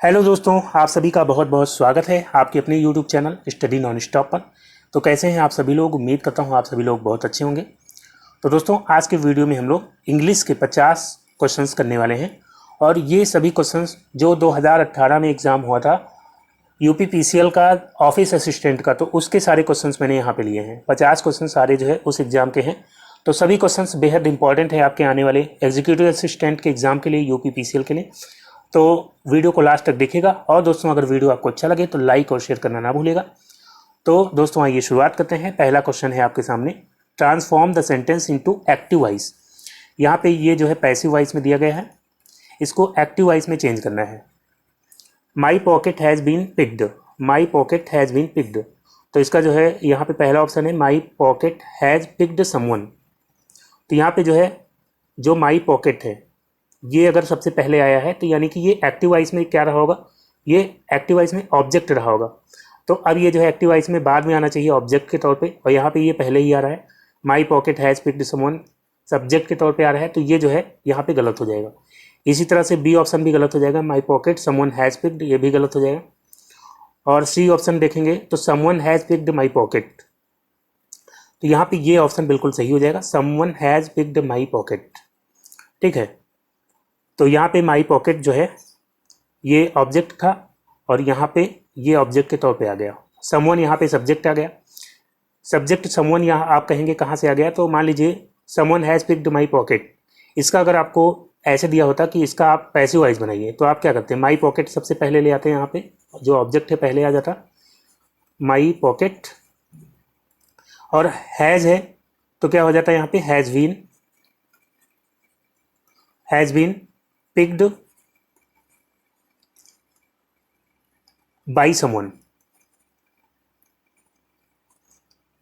Hello दोस्तों, आप सभी का बहुत बहुत स्वागत है आपके अपने YouTube channel study non stop पर। तो कैसे हैं आप सभी लोग। उम्मीद करता हूं आप सभी लोग बहुत अच्छे होंगे। तो दोस्तों, आज के वीडियो में हम लोग इंग्लिश के 50 क्वेश्चंस करने वाले हैं। और ये सभी क्वेश्चंस जो 2018 में एग्ज़ाम हुआ था यूपीपीसीएल का ऑफिस असिस्टेंट का, तो उसके सारे क्वेश्चंस मैंने यहाँ पे लिए हैं। 50 क्वेश्चन सारे जो है उस एग्ज़ाम के हैं। तो सभी क्वेश्चंस बेहद इंपॉर्टेंट है आपके आने वाले एग्जीक्यूटिव असिस्टेंट के एग्ज़ाम के लिए, यूपीपीसीएल के लिए। तो वीडियो को लास्ट तक देखिएगा। और दोस्तों, अगर वीडियो आपको अच्छा लगे तो लाइक और शेयर करना ना भूलिएगा। तो दोस्तों, आइए शुरुआत करते हैं। पहला क्वेश्चन है आपके सामने, transform the sentence into active voice. यहाँ पे ये जो है पैसिव वॉइस में दिया गया है, इसको एक्टिव वॉइस में चेंज करना है। My pocket has been picked, my pocket has been picked. तो इसका जो है यहाँ पे पहला ऑप्शन है my pocket has picked someone. तो यहाँ पे जो है जो माई पॉकेट है ये अगर सबसे पहले आया है तो यानी कि ये एक्टिव वॉइस में क्या रहा होगा, ये एक्टिव वॉइस में ऑब्जेक्ट रहा होगा। तो अब ये जो है एक्टिव वॉइस में बाद में आना चाहिए ऑब्जेक्ट के तौर पे, और यहाँ पे ये पहले ही आ रहा है। My pocket has picked someone subject के तौर पे आ रहा है, तो ये जो है यहाँ पे गलत हो जाएगा। इसी तरह से बी ऑप्शन भी गलत हो जाएगा, my pocket someone has picked, ये भी गलत हो जाएगा। और सी ऑप्शन देखेंगे तो someone has picked my pocket, तो यहाँ पे ये ऑप्शन बिल्कुल सही हो जाएगा, someone has picked my pocket. ठीक है, तो यहाँ पे माई पॉकेट जो है ये ऑब्जेक्ट था और यहाँ पे ये ऑब्जेक्ट के तौर पे आ गया। समवन यहाँ पे सब्जेक्ट आ गया। सब्जेक्ट समवन यहाँ आप कहेंगे कहाँ से आ गया, तो मान लीजिए someone has picked my pocket, इसका अगर आपको ऐसे दिया होता कि इसका आप पैसिव वॉइस बनाइए तो आप क्या करते हैं, माई पॉकेट सबसे पहले ले आते हैं, यहाँ पे जो ऑब्जेक्ट है पहले आ जाता माई पॉकेट, और हैज़ है तो क्या हो जाता है यहाँ पे has been picked by someone.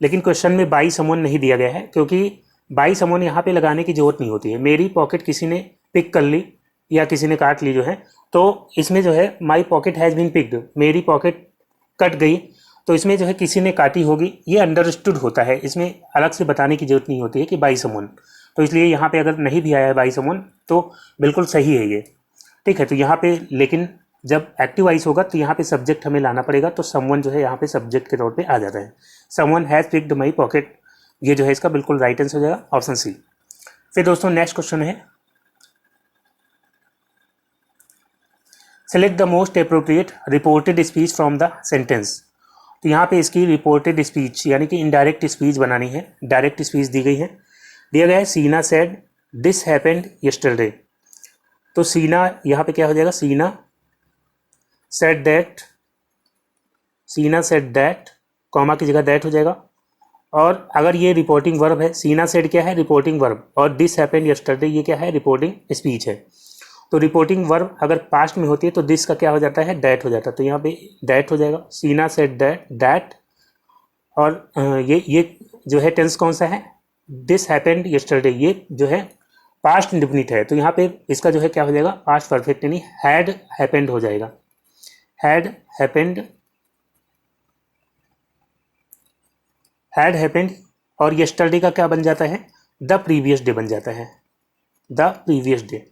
लेकिन क्वेश्चन में बाई समवन नहीं दिया गया है, क्योंकि बाई समवन यहाँ पे लगाने की जरूरत नहीं होती है। मेरी पॉकेट किसी ने पिक कर ली या किसी ने काट ली जो है, तो इसमें जो है my pocket has been picked, मेरी पॉकेट कट गई, तो इसमें जो है किसी ने काटी होगी, ये अंडरस्टूड होता है। इसमें अलग से बताने की जरूरत नहीं होती है कि बाई समवन। तो इसलिए यहाँ पे अगर नहीं भी आया है बाई समवन तो बिल्कुल सही है ये। ठीक है, तो यहाँ पे लेकिन जब एक्टिव वॉइस होगा तो यहाँ पे सब्जेक्ट हमें लाना पड़ेगा, तो समवन जो है यहाँ पे सब्जेक्ट के तौर पे आ जाता है। Someone has picked my pocket, ये जो है इसका बिल्कुल राइट आंसर हो जाएगा, ऑप्शन सी। फिर दोस्तों नेक्स्ट क्वेश्चन है, select the most appropriate reported speech from the sentence. तो यहाँ पे इसकी रिपोर्टेड स्पीच यानी कि इनडायरेक्ट स्पीच बनानी है। डायरेक्ट स्पीच दी गई है, दिया गया है सीना सेड दिस हैपेंड यस्टरडे। तो सीना यहाँ पे क्या हो जाएगा, सीना सेड दैट, कॉमा की जगह दैट हो जाएगा। और अगर ये रिपोर्टिंग वर्ब है, सीना सेड क्या है, रिपोर्टिंग वर्ब, और दिस हैपेंड यस्टरडे ये क्या है, रिपोर्टिंग स्पीच है। तो रिपोर्टिंग वर्ब अगर पास्ट में होती है तो दिस का क्या हो जाता है, दैट हो जाता है। तो यहाँ पे दैट हो जाएगा, सीना सेड दैट। और ये जो है टेंस कौन सा है, दिस हैपेंड यस्टरडे, ये जो है पास्ट इंडेफिनिट है। तो यहाँ पे इसका जो है क्या हो जाएगा, पास्ट परफेक्ट यानी हैड हैपेंड हो जाएगा, हैड हैपेंड। और यस्टरडे का क्या बन जाता है, द प्रीवियस डे बन जाता है, द प्रीवियस डे।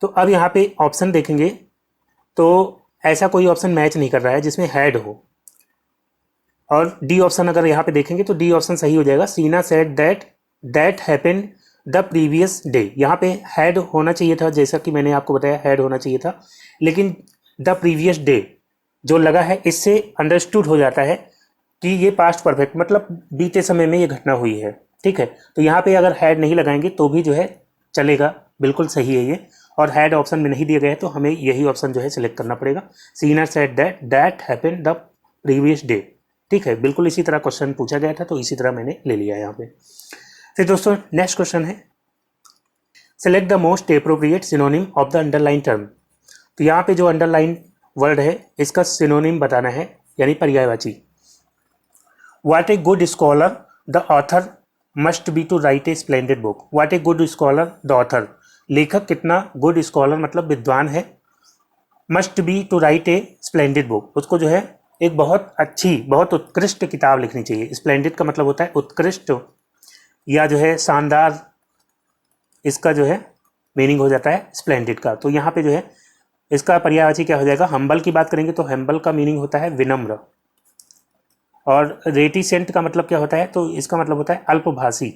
तो अब यहाँ पे ऑप्शन देखेंगे तो ऐसा कोई ऑप्शन मैच नहीं कर रहा है जिसमें हैड हो। और डी ऑप्शन अगर यहाँ पे देखेंगे तो डी ऑप्शन सही हो जाएगा, सीना said that happened the previous day. यहाँ पे हैड होना चाहिए था, जैसा कि मैंने आपको बताया हैड होना चाहिए था, लेकिन द प्रीवियस डे जो लगा है इससे अंडरस्टूड हो जाता है कि ये पास्ट परफेक्ट मतलब बीते समय में ये घटना हुई है। ठीक है, तो यहाँ पे अगर हैड नहीं लगाएंगे तो भी जो है चलेगा, बिल्कुल सही है ये। और हैड ऑप्शन में नहीं दिया गया है तो हमें यही ऑप्शन जो है सिलेक्ट करना पड़ेगा, सीना said that happened the previous day. ठीक है, बिल्कुल इसी तरह क्वेश्चन पूछा गया था तो इसी तरह मैंने ले लिया यहाँ पे। फिर दोस्तों नेक्स्ट क्वेश्चन है, select the most appropriate synonym of the underline term. तो यहाँ पे जो अंडरलाइन वर्ड है इसका सिनोनिम बताना है, यानी पर्यायवाची। What a good scholar the author must be to write a splendid book. What a good scholar the author, लेखक कितना गुड स्कॉलर मतलब विद्वान है, must be to write a splendid book, उसको जो है एक बहुत अच्छी बहुत उत्कृष्ट किताब लिखनी चाहिए। स्प्लेंडेड का मतलब होता है उत्कृष्ट या जो है शानदार, इसका जो है मीनिंग हो जाता है स्प्लेंडेड का। तो यहाँ पे जो है इसका पर्यायवाची क्या हो जाएगा, हम्बल की बात करेंगे तो हम्बल का मीनिंग होता है विनम्र। और रेटिसेंट का मतलब क्या होता है, तो इसका मतलब होता है अल्पभाषी,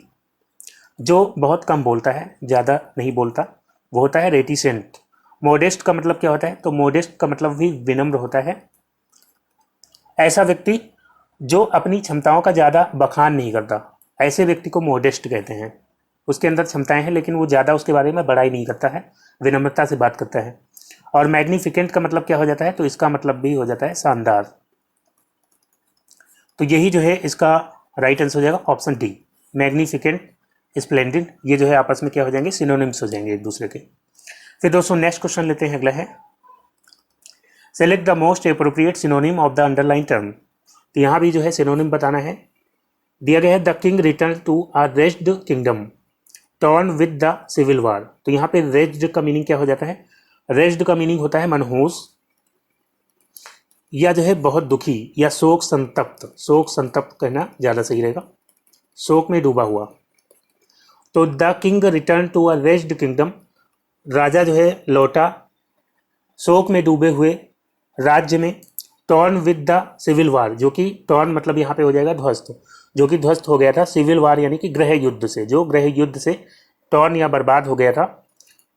जो बहुत कम बोलता है, ज़्यादा नहीं बोलता, वो होता है रेटिसेंट। मोडेस्ट का मतलब क्या होता है, तो मोडेस्ट का मतलब भी विनम्र होता है। ऐसा व्यक्ति जो अपनी क्षमताओं का ज़्यादा बखान नहीं करता, ऐसे व्यक्ति को मोडेस्ट कहते हैं। उसके अंदर क्षमताएं हैं लेकिन वो ज़्यादा उसके बारे में बड़ाई नहीं करता है, विनम्रता से बात करता है। और मैग्निफिकेंट का मतलब क्या हो जाता है, तो इसका मतलब भी हो जाता है शानदार। तो यही जो है इसका राइट आंसर हो जाएगा ऑप्शन डी, मैग्निफिकेंट, स्प्लेंडेड, ये जो है आपस में क्या हो जाएंगे, सिनोनिम्स हो जाएंगे एक दूसरे के। फिर दोस्तों नेक्स्ट क्वेश्चन लेते हैं, अगला है select the most appropriate synonym of the underline term. तो यहाँ भी जो है सिनोनिम बताना है। दिया गया है the king return to a razed kingdom torn with the civil war. तो यहाँ पे रेस्ड का मीनिंग क्या हो जाता है, रेस्ड का मीनिंग होता है मनहूस, या जो है बहुत दुखी, या शोक संतप्त, शोक संतप्त कहना ज़्यादा सही रहेगा, शोक में डूबा हुआ। तो the king return to a razed kingdom, राजा जो है लौटा शोक में डूबे हुए राज्य में, torn with the civil war, जो कि टॉर्न मतलब यहाँ पे हो जाएगा ध्वस्त, जो कि ध्वस्त हो गया था, सिविल वार यानी कि गृह युद्ध से, जो गृह युद्ध से टॉर्न या बर्बाद हो गया था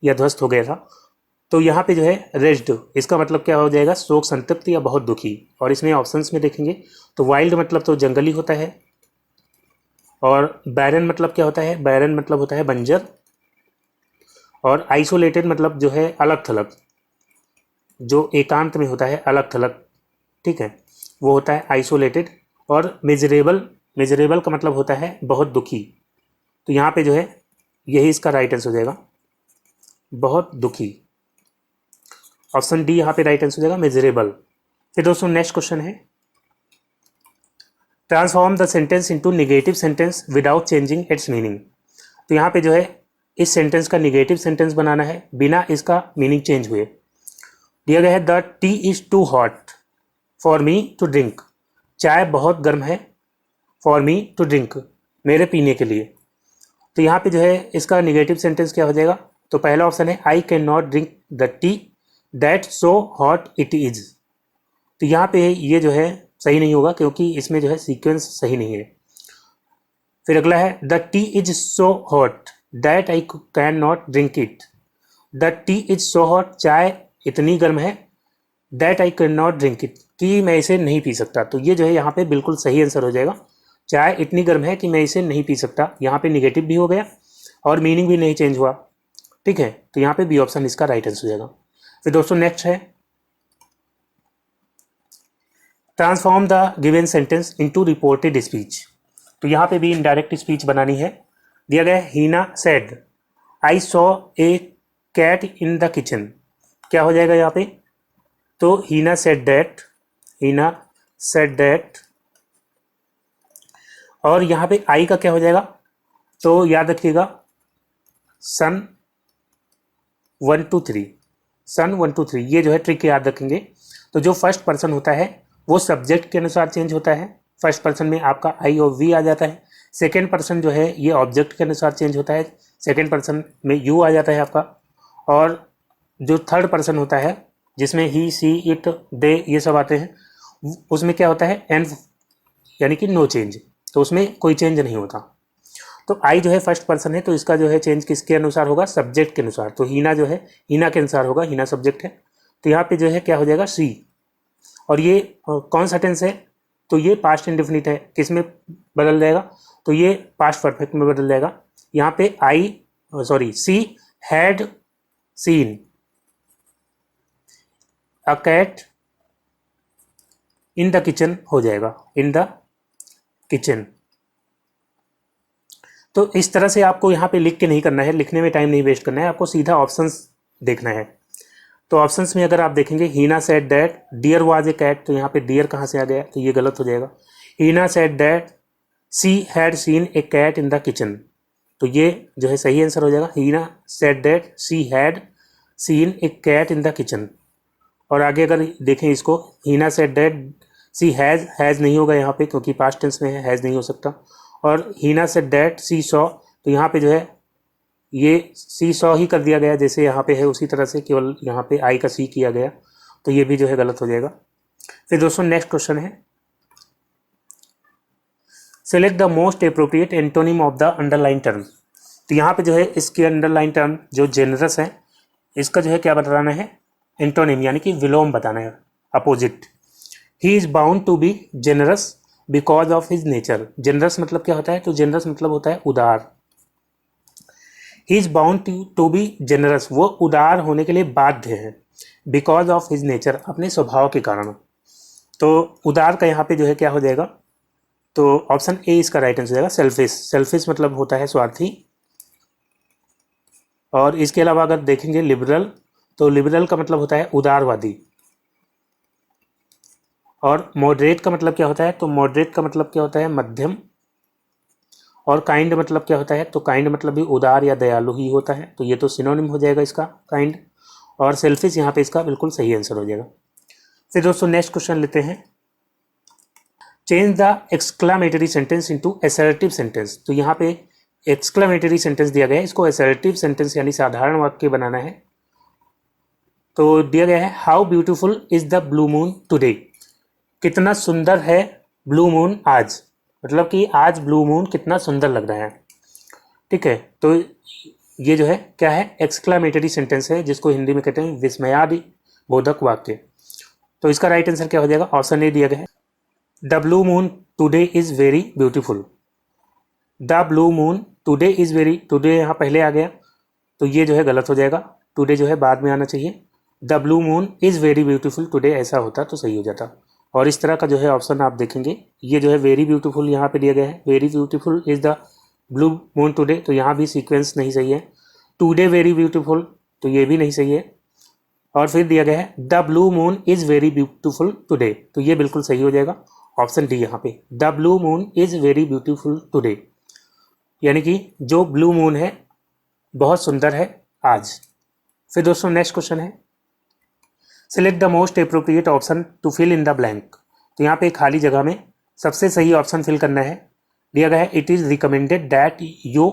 या ध्वस्त हो गया था। तो यहाँ पे जो है रेस्ड, इसका मतलब क्या हो जाएगा, शोक संतप्त या बहुत दुखी। और इसमें ऑप्शंस में देखेंगे तो वाइल्ड मतलब तो जंगली होता है, और बैरन मतलब क्या होता है, बैरन मतलब होता है बंजर, और आइसोलेटेड मतलब जो है अलग थलग, जो एकांत में होता है, अलग थलग, ठीक है, वो होता है आइसोलेटेड। और मेजरेबल, मेजरेबल का मतलब होता है बहुत दुखी। तो यहाँ पे जो है यही इसका राइट आंसर हो जाएगा, बहुत दुखी। ऑप्शन डी यहाँ पे राइट आंसर हो जाएगा, मेजरेबल। फिर दोस्तों नेक्स्ट क्वेश्चन है transform the sentence into negative sentence without changing it's meaning. तो यहाँ पे जो है इस सेंटेंस का नेगेटिव सेंटेंस बनाना है बिना इसका मीनिंग चेंज हुए। दिया गया है the tea is too hot for me to drink. चाय बहुत गर्म है, फॉर मी टू ड्रिंक, मेरे पीने के लिए। तो यहाँ पे जो है इसका नेगेटिव सेंटेंस क्या हो जाएगा, तो पहला ऑप्शन है I can not drink the T that so hot it is. तो यहाँ पे ये जो है सही नहीं होगा, क्योंकि इसमें जो है सीक्वेंस सही नहीं है। फिर अगला है the tea is so hot that I can not drink it. The tea is so hot, चाय इतनी गर्म है, that I can not drink it, कि मैं इसे नहीं पी सकता। तो ये जो है यहाँ पे बिल्कुल सही आंसर हो जाएगा, चाय इतनी गर्म है कि मैं इसे नहीं पी सकता। यहाँ पे निगेटिव भी हो गया और मीनिंग भी नहीं चेंज हुआ, ठीक है। तो यहाँ पे बी ऑप्शन इसका राइट आंसर हो जाएगा। फिर दोस्तों नेक्स्ट है transform the given sentence into reported speech. तो यहाँ पे भी इनडायरेक्ट स्पीच बनानी है। दिया गया है Heena said I saw a cat in the kitchen. क्या हो जाएगा यहाँ पे, तो Heena said that, Heena said that, और यहाँ पे आई का क्या हो जाएगा, तो याद रखिएगा सन 1 2 3, सन 1 2 3, ये जो है ट्रिक याद रखेंगे। तो जो फर्स्ट पर्सन होता है वो सब्जेक्ट के अनुसार चेंज होता है, फर्स्ट पर्सन में आपका आई और वी आ जाता है। सेकेंड पर्सन जो है ये ऑब्जेक्ट के अनुसार चेंज होता है, सेकेंड पर्सन में यू आ जाता है आपका। और जो थर्ड पर्सन होता है जिसमें ही सी इट दे ये सब आते हैं, उसमें क्या होता है एन, यानी कि नो चेंज, तो उसमें कोई चेंज नहीं होता। तो आई जो है फर्स्ट पर्सन है, तो इसका जो है चेंज किसके अनुसार होगा, सब्जेक्ट के अनुसार। तो हीना जो है हीना के अनुसार होगा, हीना सब्जेक्ट है, तो यहाँ पे जो है क्या हो जाएगा सी। और ये कौन सा टेंस है, तो ये पास्ट इंडेफिनिट है, किस में बदल जाएगा, तो ये पास्ट परफेक्ट में बदल जाएगा। यहाँ पे I sorry she had seen a cat in the kitchen हो जाएगा, इन द किचन। तो इस तरह से आपको यहाँ पे लिख के नहीं करना है, लिखने में टाइम नहीं वेस्ट करना है, आपको सीधा ऑप्शंस देखना है। तो ऑप्शंस में अगर आप देखेंगे Heena said that dear was a cat, तो यहाँ पे डियर कहाँ से आ गया, तो ये गलत हो जाएगा। Heena said that she had seen a cat in the kitchen, तो ये जो है सही आंसर हो जाएगा, Heena said that she had seen a cat in the kitchen. और आगे अगर देखें इसको, Heena said that she has नहीं होगा यहाँ पे, क्योंकि पास्ट टेंस में है, हैज़ नहीं हो सकता। और हीना सेड दैट सी सॉ, तो यहाँ पे जो है ये सी सॉ ही कर दिया गया जैसे यहाँ पे है उसी तरह से, केवल यहाँ पे आई का सी किया गया, तो ये भी जो है गलत हो जाएगा। फिर दोस्तों नेक्स्ट क्वेश्चन है, select the most appropriate antonym of the underline term. तो यहाँ पे जो है इसके अंडरलाइन टर्म जो जेनरस है, इसका जो है क्या बताना है, एंटोनिम यानी कि विलोम बताना है, opposite. He is bound to be generous because of his nature. Generous मतलब क्या होता है, तो जेनरस मतलब होता है उदार। He is bound to be generous, वो उदार होने के लिए बाध्य है, बिकॉज ऑफ हिज नेचर, अपने स्वभाव के कारण। तो उदार का यहाँ पे जो है क्या हो जाएगा, तो ऑप्शन ए इसका राइट आंसर हो जाएगा, सेल्फिश। सेल्फिश मतलब होता है स्वार्थी। और इसके अलावा अगर देखेंगे लिबरल, तो लिबरल का मतलब होता है उदारवादी। और मॉडरेट का मतलब क्या होता है, तो मॉडरेट का मतलब क्या होता है, मध्यम। और काइंड मतलब क्या होता है, तो काइंड मतलब भी उदार या दयालु ही होता है, तो ये तो सिनोनिम हो जाएगा इसका काइंड। और सेल्फिश यहाँ पे इसका बिल्कुल सही आंसर हो जाएगा। फिर दोस्तों नेक्स्ट क्वेश्चन लेते हैं, change the exclamatory sentence into assertive sentence. तो यहाँ पे एक्सक्लामेटरी सेंटेंस दिया गया है, इसको असर्टिव सेंटेंस यानी साधारण वाक्य बनाना है। तो दिया गया है, how beautiful is the blue moon today. कितना सुंदर है ब्लू मून आज, मतलब कि आज ब्लू मून कितना सुंदर लग रहा है। ठीक है, तो ये जो है क्या है, एक्सक्लामेटरी सेंटेंस है, जिसको हिंदी में कहते हैं विस्मयादि बोधक वाक्य। तो इसका राइट आंसर क्या हो जाएगा, ऑप्शन ए दिया गया है, the blue moon today is very beautiful. The blue moon today is very, today यहाँ पहले आ गया, तो ये जो है गलत हो जाएगा, टुडे जो है बाद में आना चाहिए। The blue moon is very beautiful today ऐसा होता तो सही हो जाता। और इस तरह का जो है ऑप्शन आप देखेंगे, ये जो है वेरी ब्यूटीफुल यहाँ पे दिया गया है, very beautiful is the blue moon today, तो यहाँ भी सीक्वेंस नहीं सही है। टुडे वेरी ब्यूटीफुल, तो ये भी नहीं सही है। और फिर दिया गया है the blue moon is very beautiful today, तो ये बिल्कुल सही हो जाएगा, ऑप्शन डी यहाँ पे, the blue moon is very beautiful today, यानी कि जो ब्लू मून है बहुत सुंदर है आज। फिर दोस्तों नेक्स्ट क्वेश्चन है, select the most appropriate option to fill in the blank. तो यहाँ पे खाली जगह में सबसे सही ऑप्शन फिल करना है। दिया गया है, it is recommended that you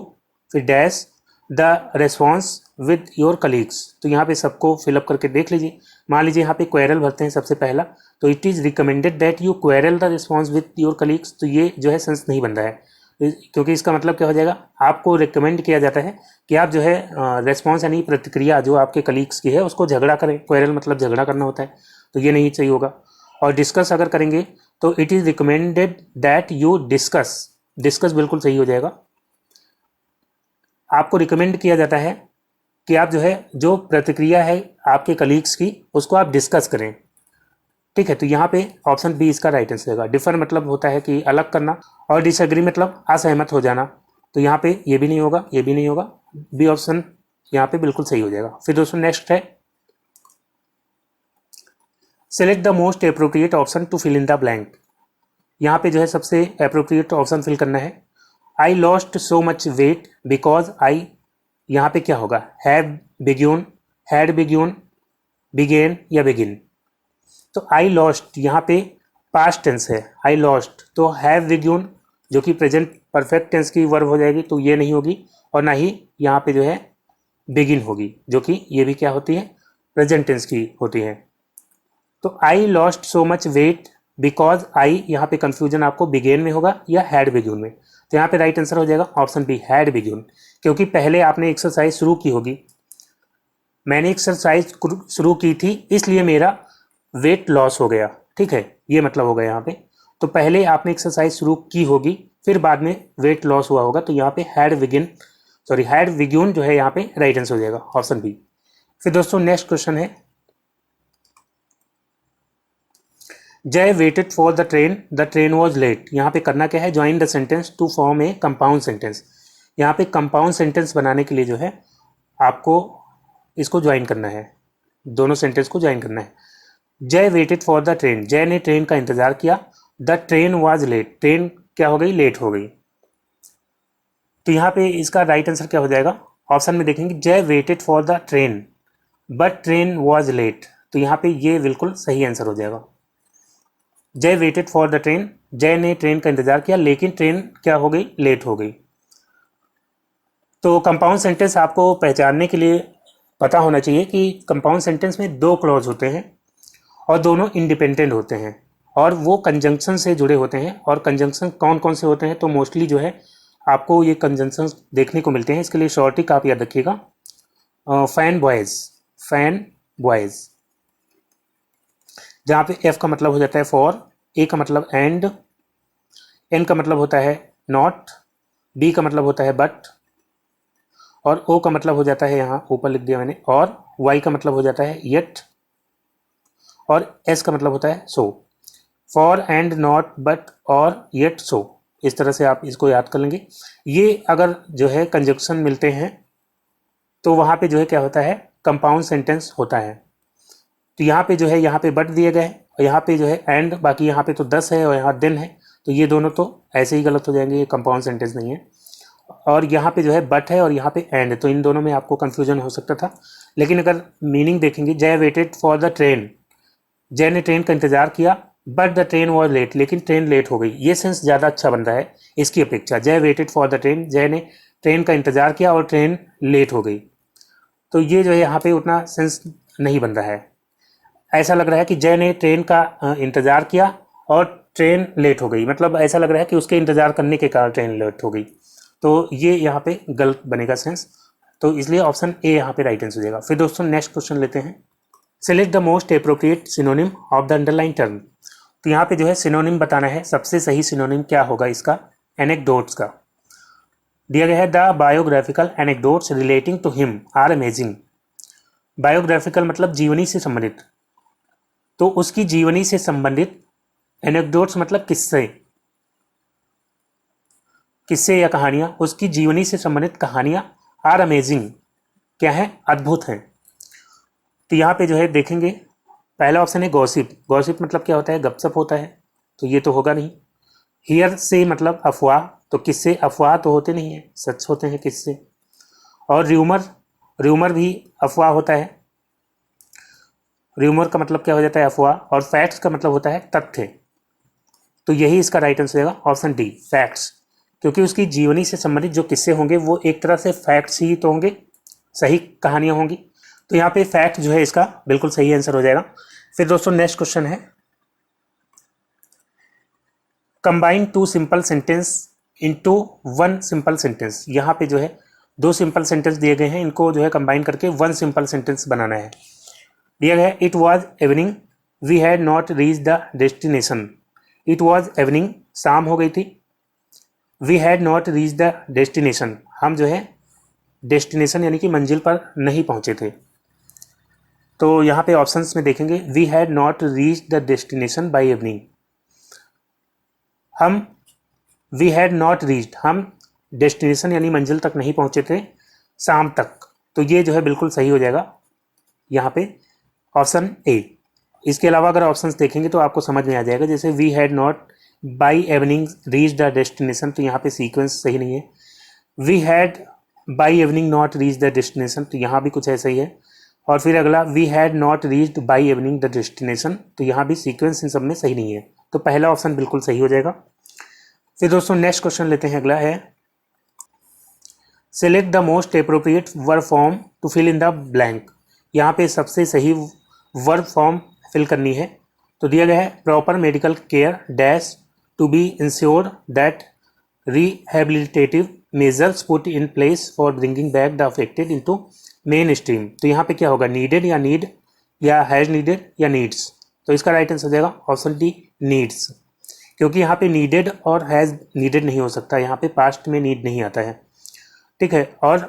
फिर dash the response with your colleagues. तो यहाँ पे सबको फिलअप करके देख लीजिए। मान लीजिए यहाँ पे क्वेरल भरते हैं सबसे पहला, तो it is recommended that you quarrel the response with your colleagues, तो ये जो है सेंस नहीं बन रहा है, क्योंकि इसका मतलब क्या हो जाएगा, आपको रिकमेंड किया जाता है कि आप जो है रेस्पॉन्स यानी प्रतिक्रिया जो आपके कलीग्स की है उसको झगड़ा करें, क्वेरल मतलब झगड़ा करना होता है, तो ये नहीं सही होगा। और डिस्कस अगर करेंगे तो it is recommended that you discuss, discuss बिल्कुल सही हो जाएगा। आपको रिकमेंड किया जाता है कि आप जो है जो प्रतिक्रिया है आपके कलीग्स की उसको आप डिस्कस करें। ठीक है, तो यहाँ पे ऑप्शन बी इसका राइट आंसर होगा। डिफर मतलब होता है कि अलग करना, और डिसएग्री मतलब असहमत हो जाना, तो यहाँ पे ये भी नहीं होगा, ये भी नहीं होगा, बी ऑप्शन यहाँ पे बिल्कुल सही हो जाएगा। फिर दोस्तों नेक्स्ट है, select the most appropriate option to fill in the blank. यहाँ पे जो है सबसे अप्रोप्रिएट ऑप्शन फिल करना है, I lost so much weight because I, यहाँ पे क्या होगा, have begun, had begun, began या बिगिन। तो आई लॉस्ट यहाँ पे पास्ट टेंस है, आई लॉस्ट, तो हैव बिग्यून जो कि प्रेजेंट परफेक्ट टेंस की वर्ब हो जाएगी, तो ये नहीं होगी। और ना ही यहाँ पे जो है बिगिन होगी, जो कि ये भी क्या होती है, प्रेजेंट टेंस की होती है। तो I lost so much weight because I, यहाँ पे कंफ्यूजन आपको बिगेन में होगा या हैड बिग्यून में, तो यहाँ पे राइट आंसर हो जाएगा ऑप्शन बी, हैड बिग्यून, क्योंकि पहले आपने एक्सरसाइज शुरू की होगी, मैंने एक्सरसाइज शुरू की थी इसलिए मेरा वेट लॉस हो गया। ठीक है, ये मतलब होगा यहाँ पे, तो पहले आपने एक्सरसाइज शुरू की होगी फिर बाद में वेट लॉस हुआ होगा, तो यहाँ पे हैड बिग्यून जो है यहाँ पे राइट आंसर हो जाएगा, ऑप्शन बी। फिर दोस्तों नेक्स्ट क्वेश्चन है, Jai waited for the train was late. यहाँ पे करना क्या है, join the sentence to form a compound sentence. यहाँ पे कंपाउंड सेंटेंस बनाने के लिए जो है आपको इसको ज्वाइन करना है, दोनों सेंटेंस को ज्वाइन करना है। Jai waited for the train, जय ने ट्रेन का इंतजार किया, the train was late, train क्या हो गई, लेट हो गई। तो यहाँ पे इसका राइट आंसर क्या हो जाएगा, ऑप्शन में देखेंगे, Jai waited for the train but train was late, तो यहाँ पे ये बिल्कुल सही आंसर हो जाएगा। जय वेटेड फॉर द ट्रेन, जय ने ट्रेन का इंतजार किया लेकिन ट्रेन क्या हो गई, लेट हो गई। तो कंपाउंड सेंटेंस आपको पहचानने के लिए पता होना चाहिए कि कंपाउंड सेंटेंस में दो क्लॉज होते हैं और दोनों इंडिपेंडेंट होते हैं और वो कंजंक्शन से जुड़े होते हैं। और कंजंक्शन कौन कौन से होते हैं, तो मोस्टली जो है आपको ये कंजंक्शन देखने को मिलते हैं। इसके लिए शॉर्ट ट्रिक आप याद रखिएगा, फैन बॉयज, फैन बॉयज, जहाँ पे एफ का मतलब हो जाता है फॉर, ए का मतलब एंड, एन का मतलब होता है नॉट, बी का मतलब होता है बट, और ओ का मतलब हो जाता है, यहाँ ऊपर लिख दिया मैंने, और वाई का मतलब हो जाता है येट, और एस का मतलब होता है सो। फॉर एंड नॉट बट और येट सो, इस तरह से आप इसको याद कर लेंगे। ये अगर जो है कंजक्शन मिलते हैं तो वहाँ पे जो है क्या होता है, कंपाउंड सेंटेंस होता है। तो यहाँ पे जो है, यहाँ पे बट दिए गए और यहाँ पे जो है एंड, बाकी यहाँ पे तो 10 है और यहाँ देन है, तो ये दोनों तो ऐसे ही गलत हो जाएंगे, ये कंपाउंड सेंटेंस नहीं है। और यहाँ पे जो है बट है और यहाँ पे एंड है, तो इन दोनों में आपको कन्फ्यूजन हो सकता था। लेकिन अगर मीनिंग देखेंगे, Jai waited for the train, जय ने ट्रेन का इंतजार किया, but the train was late, लेकिन ट्रेन लेट हो गई, ये सेंस ज़्यादा अच्छा बन रहा है इसकी अपेक्षा। जय वेटेड फॉर द ट्रेन, जय ने ट्रेन का इंतजार किया और ट्रेन लेट हो गई, तो ये जो है यहाँ पे उतना सेंस नहीं बन रहा है। ऐसा लग रहा है कि जय ने ट्रेन का इंतजार किया और ट्रेन लेट हो गई, मतलब ऐसा लग रहा है कि उसके इंतजार करने के कारण ट्रेन लेट हो गई, तो ये यहाँ पे गलत बनेगा सेंस। तो इसलिए ऑप्शन ए यहाँ पे राइट आंसर हो जाएगा। फिर दोस्तों नेक्स्ट क्वेश्चन लेते हैं, select the most appropriate synonym of the underline term. तो यहाँ पे जो है सिनोनिम बताना है, सबसे सही सिनोनिम क्या होगा इसका, एनेक्डोट्स का दिया गया है। The biographical anecdotes relating to him are amazing. Biographical मतलब जीवनी से संबंधित, तो उसकी जीवनी से संबंधित, एनेक्डोट्स मतलब किस्से, किस्से या कहानियां, उसकी जीवनी से संबंधित कहानियां आर अमेजिंग, क्या है, अद्भुत हैं। तो यहाँ पे जो है देखेंगे, पहला ऑप्शन है गॉसिप, गॉसिप मतलब क्या होता है, गपसप होता है, तो ये तो होगा नहीं। हियर से मतलब अफवाह, तो किससे, अफवाह तो होते नहीं है, सच होते हैं किससे। और र्यूमर, र्यूमर भी अफवाह होता है, र्यूमर का मतलब क्या हो जाता है, अफवाह। और फैक्ट्स का मतलब होता है तथ्य, तो यही इसका राइट आंसर होगा ऑप्शन डी, फैक्ट्स, क्योंकि उसकी जीवनी से संबंधित जो किस्से होंगे वो एक तरह से फैक्ट्स ही तो होंगे, सही कहानियां होंगी, तो यहाँ पे फैक्ट जो है इसका बिल्कुल सही आंसर हो जाएगा। फिर दोस्तों नेक्स्ट क्वेश्चन है, combine two simple sentence into one simple sentence. यहाँ पे जो है दो सिंपल सेंटेंस दिए गए हैं, इनको जो है कंबाइन करके वन सिंपल सेंटेंस बनाना है। दिया गया है, it was evening we had not reach the destination. It was evening, शाम हो गई थी, we had not reach the destination, हम जो है डेस्टिनेशन यानी कि मंजिल पर नहीं पहुंचे थे। तो यहाँ पे ऑप्शंस में देखेंगे, we had not reach the destination by evening, हम, वी हैड नॉट रीच्ड, हम डेस्टिनेशन यानी मंजिल तक नहीं पहुंचे थे शाम तक, तो ये जो है बिल्कुल सही हो जाएगा यहाँ पे ऑप्शन ए। इसके अलावा अगर ऑप्शंस देखेंगे तो आपको समझ में आ जाएगा, जैसे we had not by evening reach the destination, तो यहाँ पे सीक्वेंस सही नहीं है। We had by evening not reach the destination, तो यहाँ भी कुछ ऐसा ही है। और फिर अगला, we had not reached by evening the destination, तो यहाँ भी सीक्वेंस इन सब में सही नहीं है, तो पहला ऑप्शन बिल्कुल सही हो जाएगा। फिर दोस्तों नेक्स्ट क्वेश्चन लेते हैं, अगला है, select the most appropriate verb form to fill in the blank. यहाँ पे सबसे सही वर्ब फॉर्म फिल करनी है, तो दिया गया है, proper medical care dash to be insured that rehabilitative measures put in place for bringing back the affected into mainstream. तो यहाँ पे क्या होगा, नीडेड या नीड, या हैज नीडेड या नीड्स, तो इसका राइट आंसर हो जाएगा ऑप्शन डी, नीड्स, क्योंकि यहाँ पे नीडेड और हैज़ नीडेड नहीं हो सकता, यहाँ पे पास्ट में नीड नहीं आता है, ठीक है। और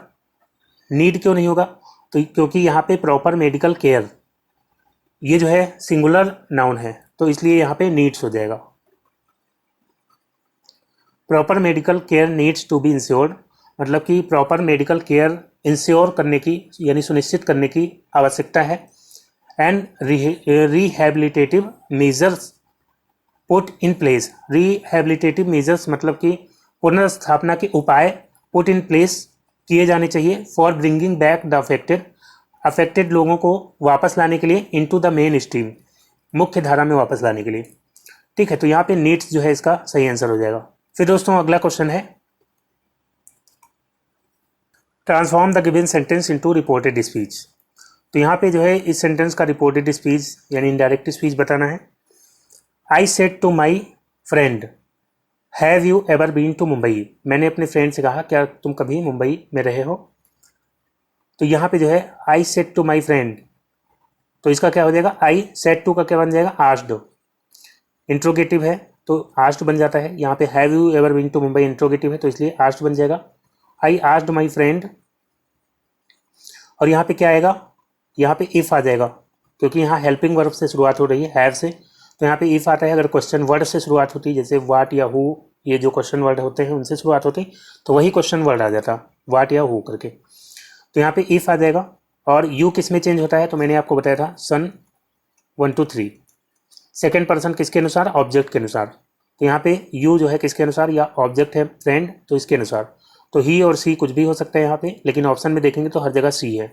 नीड क्यों नहीं होगा, तो क्योंकि यहाँ पे प्रॉपर मेडिकल केयर ये जो है सिंगुलर नाउन है, तो इसलिए यहाँ पे नीड्स हो जाएगा। Proper medical care needs to be insured, मतलब कि प्रॉपर मेडिकल केयर इंश्योर करने की यानी सुनिश्चित करने की आवश्यकता है। And rehabilitative measures put in place, rehabilitative measures मतलब कि पुनर्स्थापना के उपाय पुट इन प्लेस किए जाने चाहिए for bringing back the affected लोगों को वापस लाने के लिए इनटू द मेन स्ट्रीम, मुख्य धारा में वापस लाने के लिए, ठीक है। तो यहाँ पे नीड्स जो है इसका सही आंसर हो जाएगा। फिर दोस्तों अगला क्वेश्चन है, transform the given sentence into reported speech. तो यहाँ पे जो है इस सेंटेंस का रिपोर्टेड स्पीच यानी इनडायरेक्ट स्पीच बताना है। I said to my friend have you ever been to Mumbai. मैंने अपने फ्रेंड से कहा क्या तुम कभी मुंबई में रहे हो। तो यहाँ पे जो है I said to my friend, तो इसका क्या हो जाएगा, आई सेड टू का क्या बन जाएगा, आस्क्ड। इंट्रोगेटिव है तो आस्क्ड बन जाता है। यहाँ पे have you ever been to Mumbai interrogative है तो इसलिए आस्क्ड बन जाएगा। आई आस्क्ड माई फ्रेंड, और यहाँ पे क्या आएगा, यहाँ पे इफ़ आ जाएगा क्योंकि यहाँ हेल्पिंग वर्ब से शुरुआत हो रही है हैव से, तो यहाँ पे इफ़ आता है। अगर क्वेश्चन वर्ड से शुरुआत होती जैसे वाट या हु, ये जो क्वेश्चन वर्ड होते हैं उनसे शुरुआत होती तो वही क्वेश्चन वर्ड आ जाता वाट या हु करके। तो यहाँ पे इफ़ आ जाएगा। और यू किस में चेंज होता है, तो मैंने आपको बताया था सन 1 2 3। सेकेंड पर्सन किसके अनुसार, ऑब्जेक्ट के अनुसार। तो यहाँ पे यू जो है किसके अनुसार, या ऑब्जेक्ट है फ्रेंड तो इसके अनुसार। तो ही और सी कुछ भी हो सकता है यहाँ पे, लेकिन ऑप्शन में देखेंगे तो हर जगह सी है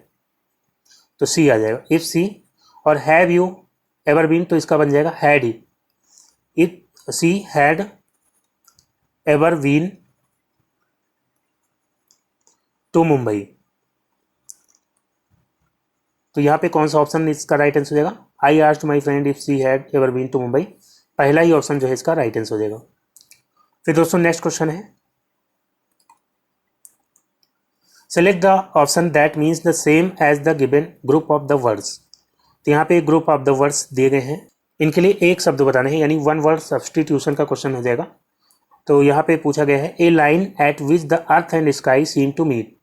तो सी आ जाएगा इफ सी। और हैव यू एवर बीन तो इसका बन जाएगा had he, if she had ever been to Mumbai. तो यहाँ पे कौन सा ऑप्शन इसका राइट आंसर हो जाएगा, I asked my friend if she had ever been to Mumbai. पहला ही ऑप्शन जो है इसका राइट आंसर हो जाएगा। फिर दोस्तों नेक्स्ट क्वेश्चन है, select the option that means the same as the given group of the words. तो यहाँ पे ग्रुप ऑफ द वर्ड्स दिए गए हैं, इनके लिए एक शब्द बताने हैं यानी वन वर्ड सब्सटीट्यूशन का क्वेश्चन हो जाएगा। तो यहाँ पे पूछा गया है a line at which the earth and sky seem to meet.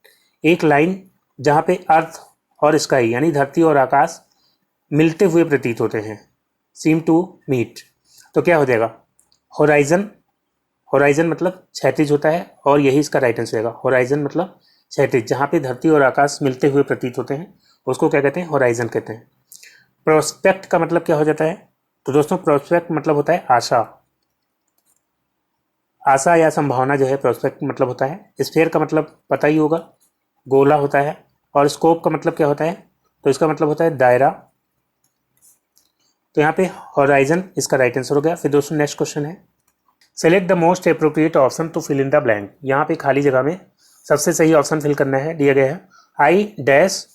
एक लाइन जहाँ पे अर्थ और स्काई यानी धरती और आकाश मिलते हुए प्रतीत होते हैं, सीम टू मीट। तो क्या हो जाएगा, होराइजन। होराइजन मतलब क्षैतिज होता है और यही इसका राइट आंसर होगा। होराइजन मतलब क्षैतिज, जहाँ पे धरती और आकाश मिलते हुए प्रतीत होते हैं उसको क्या कहते हैं, होराइजन कहते हैं। प्रोस्पेक्ट का मतलब क्या हो जाता है, तो दोस्तों प्रोस्पेक्ट मतलब होता है आशा। आशा या संभावना जो है प्रोस्पेक्ट मतलब होता है। स्फेयर का मतलब पता ही होगा, गोला होता है। और स्कोप का मतलब क्या होता है, तो इसका मतलब होता है दायरा। तो यहाँ पे होराइजन इसका राइट आंसर हो गया। फिर दोस्तों नेक्स्ट क्वेश्चन है, select the most appropriate option to fill in the blank. यहाँ पे खाली जगह में सबसे सही ऑप्शन फिल करना है, दिया गया है I dash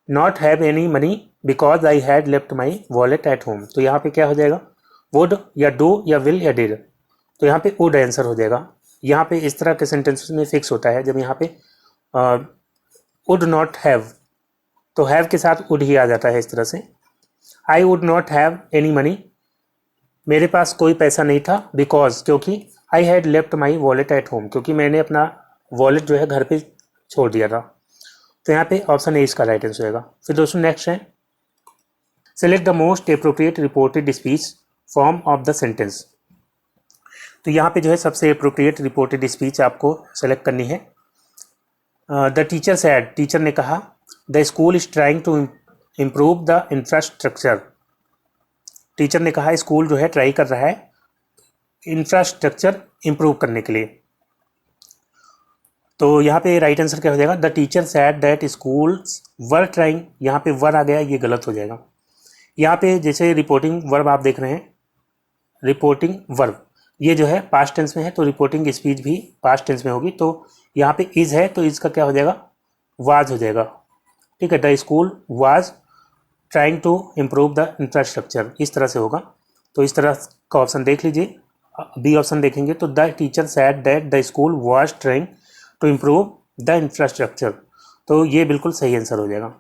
not have any money because I had left my wallet at home. तो यहाँ पे क्या हो जाएगा, वुड या डू या विल या डिड। तो यहाँ पे वुड आंसर हो जाएगा। यहाँ पे इस तरह के सेंटेंसेस में फिक्स होता है जब यहाँ पे वुड नॉट हैव, तो हैव के साथ वुड ही आ जाता है इस तरह से। I would not have any money, मेरे पास कोई पैसा नहीं था, बिकॉज क्योंकि I had left my wallet at home, क्योंकि मैंने अपना वॉलेट जो है घर पे छोड़ दिया था। तो यहाँ पे ऑप्शन ए इसका राइट आंसर होगा। फिर दोस्तों नेक्स्ट है, select the most appropriate reported speech form of the sentence. तो यहाँ पे जो है सबसे अप्रोप्रिएट रिपोर्टेड स्पीच आपको सेलेक्ट करनी है। द टीचर सैड, टीचर ने कहा, the school is trying to improve the infrastructure. Teacher ने कहा स्कूल जो है ट्राई कर रहा है इंफ्रास्ट्रक्चर इम्प्रूव करने के लिए। तो यहाँ पे राइट आंसर क्या हो जाएगा, the teacher said that schools were trying. यहाँ पे वर आ गया, ये गलत हो जाएगा। यहाँ पे जैसे रिपोर्टिंग वर्ब आप देख रहे हैं, रिपोर्टिंग वर्ब ये जो है पास्ट टेंस में है, तो रिपोर्टिंग स्पीच भी पास्ट टेंस में होगी। तो यहाँ पे इज है तो इसका क्या हो जाएगा, वाज हो जाएगा। ठीक है, the school was trying to improve the infrastructure, इस तरह से होगा। तो इस तरह का ऑप्शन देख लीजिए। बी ऑप्शन देखेंगे तो the teacher said that the school was trying to improve the infrastructure, तो ये बिल्कुल सही आंसर हो जाएगा।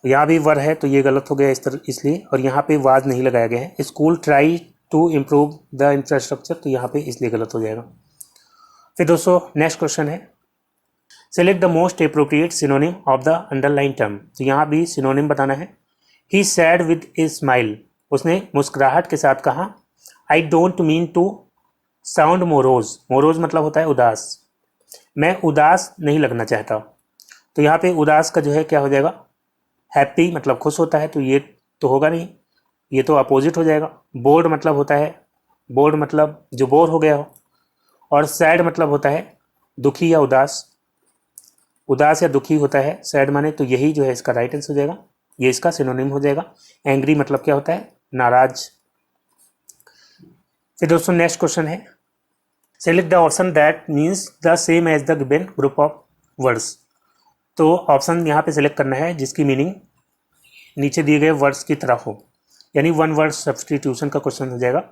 यहाँ भी वर है तो ये गलत हो गया इस तरह इसलिए, और यहाँ पे वाज नहीं लगाया गया है। School try to improve the infrastructure, तो यहाँ पे इसलिए गलत हो जाएगा। फिर दोस्तों नेक्स्ट क्वेश्चन है, select the most appropriate synonym of the underline term. तो यहाँ भी सिनोनिम बताना है। He said with a smile, उसने मुस्कुराहट के साथ कहा, I don't mean to sound morose. Morose मतलब होता है उदास, मैं उदास नहीं लगना चाहता। तो यहाँ पे उदास का जो है क्या हो जाएगा, हैप्पी मतलब खुश होता है, तो ये तो होगा नहीं, ये तो अपोजिट हो जाएगा। बोर्ड मतलब होता है, बोर्ड मतलब जो बोर हो गया हो। और सैड मतलब होता है दुखी या उदास, उदास या दुखी होता है सैड माने, तो यही जो है इसका राइट आंसर हो जाएगा, ये इसका सिनोनिम हो जाएगा। एंग्री मतलब क्या होता है, नाराज। फिर दोस्तों नेक्स्ट क्वेश्चन है, select the option that means the same as the given group of words. तो ऑप्शन यहाँ पे सिलेक्ट करना है जिसकी मीनिंग नीचे दिए गए वर्ड्स की तरह हो, यानी वन वर्ड सब्सटीट्यूशन का क्वेश्चन हो जाएगा।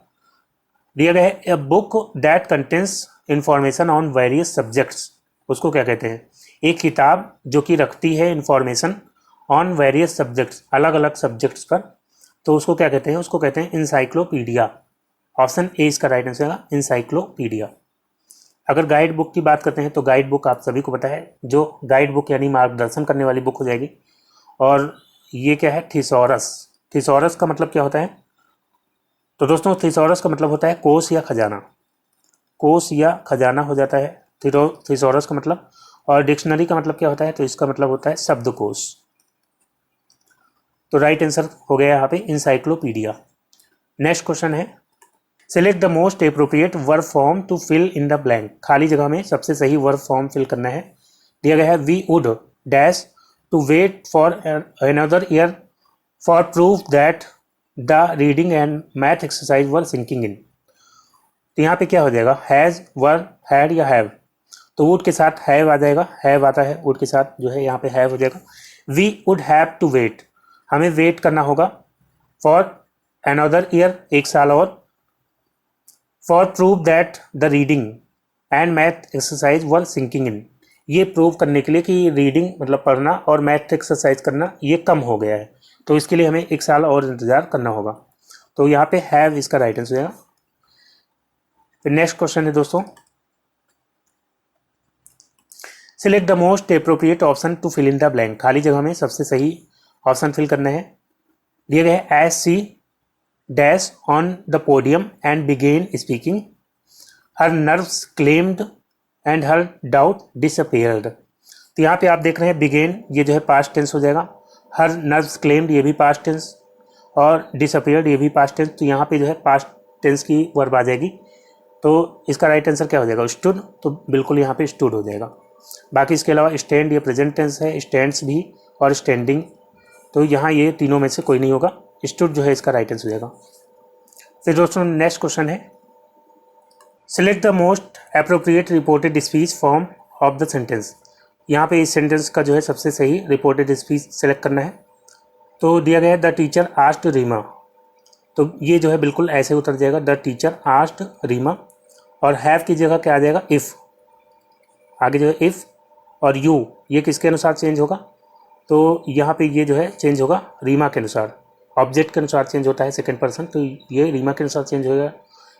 दिया गया है a book that contains information on various subjects, उसको क्या कहते हैं? एक किताब जो कि रखती है इंफॉर्मेशन ऑन वेरियस सब्जेक्ट्स, अलग अलग सब्जेक्ट्स पर, तो उसको क्या कहते हैं? उसको कहते हैं इंसाइक्लोपीडिया। ऑप्शन ए इसका राइट आंसर है, इंसाइक्लोपीडिया। अगर गाइड बुक की बात करते हैं तो गाइड बुक आप सभी को पता है, जो गाइड बुक यानी मार्गदर्शन करने वाली बुक हो जाएगी। और ये क्या है? थिसॉरस। थिसॉरस का मतलब क्या होता है? तो दोस्तों थिसॉरस का मतलब होता है कोष या खजाना, कोष या खजाना हो जाता है थिसॉरस का मतलब। और डिक्शनरी का मतलब क्या होता है? तो इसका मतलब होता है शब्दकोश। तो राइट आंसर हो गया यहाँ पे इंसाइक्लोपीडिया। नेक्स्ट क्वेश्चन है, select the most appropriate verb form to fill in the blank. खाली जगह में सबसे सही वर्ब फॉर्म फिल करना है। दिया गया है we would dash to wait for another year for proof that the reading and math exercise were sinking in. तो यहाँ पे क्या हो जाएगा? हैज़, वर, हैड या हैव। तो वुड के साथ हैव आ जाएगा, हैव आता है वुड के साथ, जो है यहाँ पे हैव हो जाएगा। We would have to wait, हमें वेट करना होगा। फॉर अनदर ईयर, एक साल और। For prove that the reading and math exercise were sinking in, ये प्रूव करने के लिए कि रीडिंग मतलब पढ़ना और मैथ एक्सरसाइज करना ये कम हो गया है, तो इसके लिए हमें एक साल और इंतजार करना होगा। तो यहाँ पे हैव इसका राइट आंसर है। फिर नेक्स्ट क्वेश्चन है दोस्तों, select the most appropriate option to fill in the blank. खाली जगह में सबसे सही ऑप्शन फिल करना है। दिया गया है as she dash on the podium and began speaking her nerves calmed and her doubt disappeared. तो यहाँ पे आप देख रहे हैं बिगेन, ये जो है पास्ट टेंस हो जाएगा। हर नर्व्स क्लेम्ड, ये भी पास्ट टेंस। और डिसअपेयर्ड, ये भी पास्ट टेंस। तो यहाँ पे जो है पास्ट टेंस की वर्ब आ जाएगी। तो इसका राइट आंसर क्या हो जाएगा? स्टूड। तो बिल्कुल यहाँ पे स्टूड हो जाएगा। बाकी इसके अलावा स्टैंड ये प्रेजेंट टेंस है, स्टैंड्स भी और स्टैंडिंग, तो यहाँ ये तीनों में से कोई नहीं होगा। स्टूड जो है इसका राइट आंसर हो जाएगा। फिर दोस्तों नेक्स्ट क्वेश्चन है, select the most appropriate reported speech form of the sentence. यहाँ पे इस सेंटेंस का जो है सबसे सही रिपोर्टेड स्पीच सेलेक्ट करना है। तो दिया गया है द टीचर आस्क्ड रीमा, तो ये जो है बिल्कुल ऐसे उतर जाएगा, द टीचर आस्क्ड रीमा। और हैव की जगह क्या आ जाएगा? इफ़। आगे जो है इफ़ और यू, ये किसके अनुसार चेंज होगा? तो यहाँ पे ये जो है चेंज होगा रीमा के अनुसार, ऑब्जेक्ट के अनुसार चेंज होता है सेकंड पर्सन, तो ये रीमा के अनुसार चेंज होगा,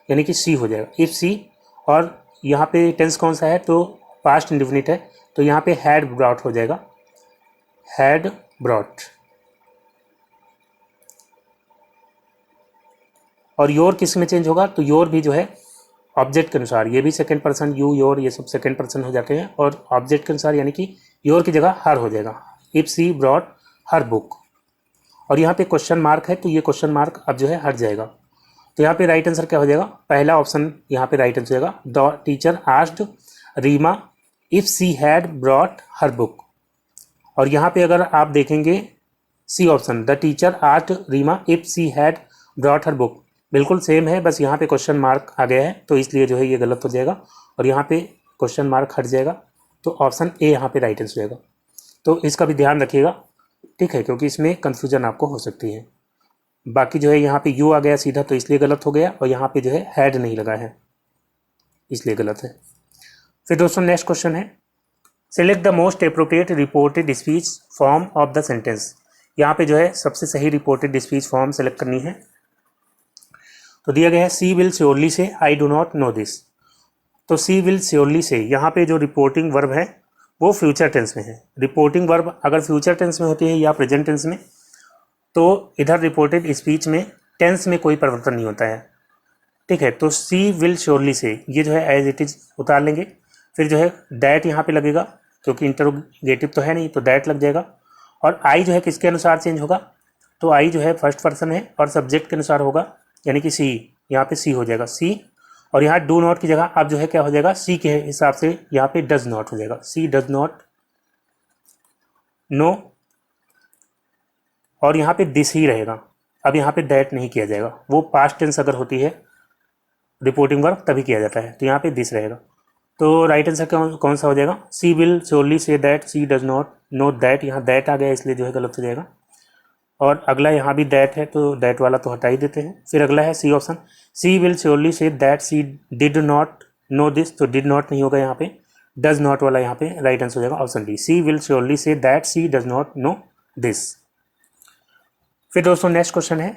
यानी कि सी हो जाएगा, इफ़ सी। और यहाँ पे टेंस कौन सा है? तो पास्ट इंडेफिनिट है, तो यहाँ पे हैड ब्रॉट हो जाएगा, हैड ब्रॉट। और योर किस में चेंज होगा? तो योर भी जो है ऑब्जेक्ट के अनुसार, ये भी सेकंड पर्सन, यू, योर, ये सब सेकंड पर्सन हो जाते हैं। और ऑब्जेक्ट के अनुसार यानी कि योर की जगह हर हो जाएगा, if she brought her book. और यहाँ पे क्वेश्चन मार्क है, तो ये क्वेश्चन मार्क अब जो है हट जाएगा। तो यहाँ पे राइट आंसर क्या हो जाएगा? पहला ऑप्शन यहाँ पे राइट आंसर हो जाएगा, the teacher asked Rima if she had brought her book. और यहाँ पे अगर आप देखेंगे C option, the teacher asked Rima if she had brought her book, बिल्कुल सेम है, बस यहाँ पे क्वेश्चन मार्क आ गया है, तो इसलिए जो है ये गलत हो जाएगा और यहाँ पे क्वेश्चन मार्क हट जाएगा। तो ऑप्शन ए यहाँ पे राइट आंसर हो जाएगा। तो इसका भी ध्यान रखिएगा, ठीक है, क्योंकि इसमें कन्फ्यूजन आपको हो सकती है। बाकी जो है यहाँ पे यू आ गया सीधा, तो इसलिए गलत हो गया, और यहाँ पे जो है हैड नहीं लगा है, इसलिए गलत है। फिर दोस्तों नेक्स्ट क्वेश्चन है, select the most appropriate reported speech form of the sentence. यहाँ पे जो है सबसे सही रिपोर्टेड स्पीच फॉर्म सेलेक्ट करनी है। तो दिया गया है सी will surely say I do not know this. तो सी विल श्योरली से, यहाँ पे जो रिपोर्टिंग वर्ब है वो फ्यूचर टेंस में है। रिपोर्टिंग वर्ब अगर फ्यूचर टेंस में होती है या प्रेजेंट टेंस में, तो इधर रिपोर्टेड स्पीच में टेंस में कोई परिवर्तन नहीं होता है, ठीक है। तो सी विल श्योरली से ये जो है एज इट इज उतार लेंगे। फिर जो है दैट यहाँ पे लगेगा, क्योंकि इंटरोगेटिव तो है नहीं, तो दैट लग जाएगा। और आई जो है किसके अनुसार चेंज होगा? तो आई जो है फर्स्ट पर्सन है और सब्जेक्ट के अनुसार होगा, यानी कि सी, यहाँ पे सी हो जाएगा, सी। और यहाँ डू नॉट की जगह अब जो है क्या हो जाएगा? सी के हिसाब से यहाँ पे डज नॉट हो जाएगा, सी डज नॉट नो। और यहाँ पे दिस ही रहेगा, अब यहाँ पे दैट नहीं किया जाएगा, वो पास्ट टेंस अगर होती है रिपोर्टिंग वर्ब तभी किया जाता है, तो यहाँ पे दिस रहेगा। तो राइट आंसर कौन कौन सा हो जाएगा? She will surely say that she does not know that, यहाँ दैट आ गया इसलिए जो है गलत हो जाएगा। और अगला यहाँ भी दैट है तो दैट वाला तो हटा ही देते हैं। फिर अगला है C option, she will surely say that she did not know this, तो डिड नॉट नहीं होगा यहाँ पे, डज नॉट वाला यहाँ पे राइट आंसर हो जाएगा option D, she will surely say that she does not know this. फिर दोस्तों नेक्स्ट क्वेश्चन है,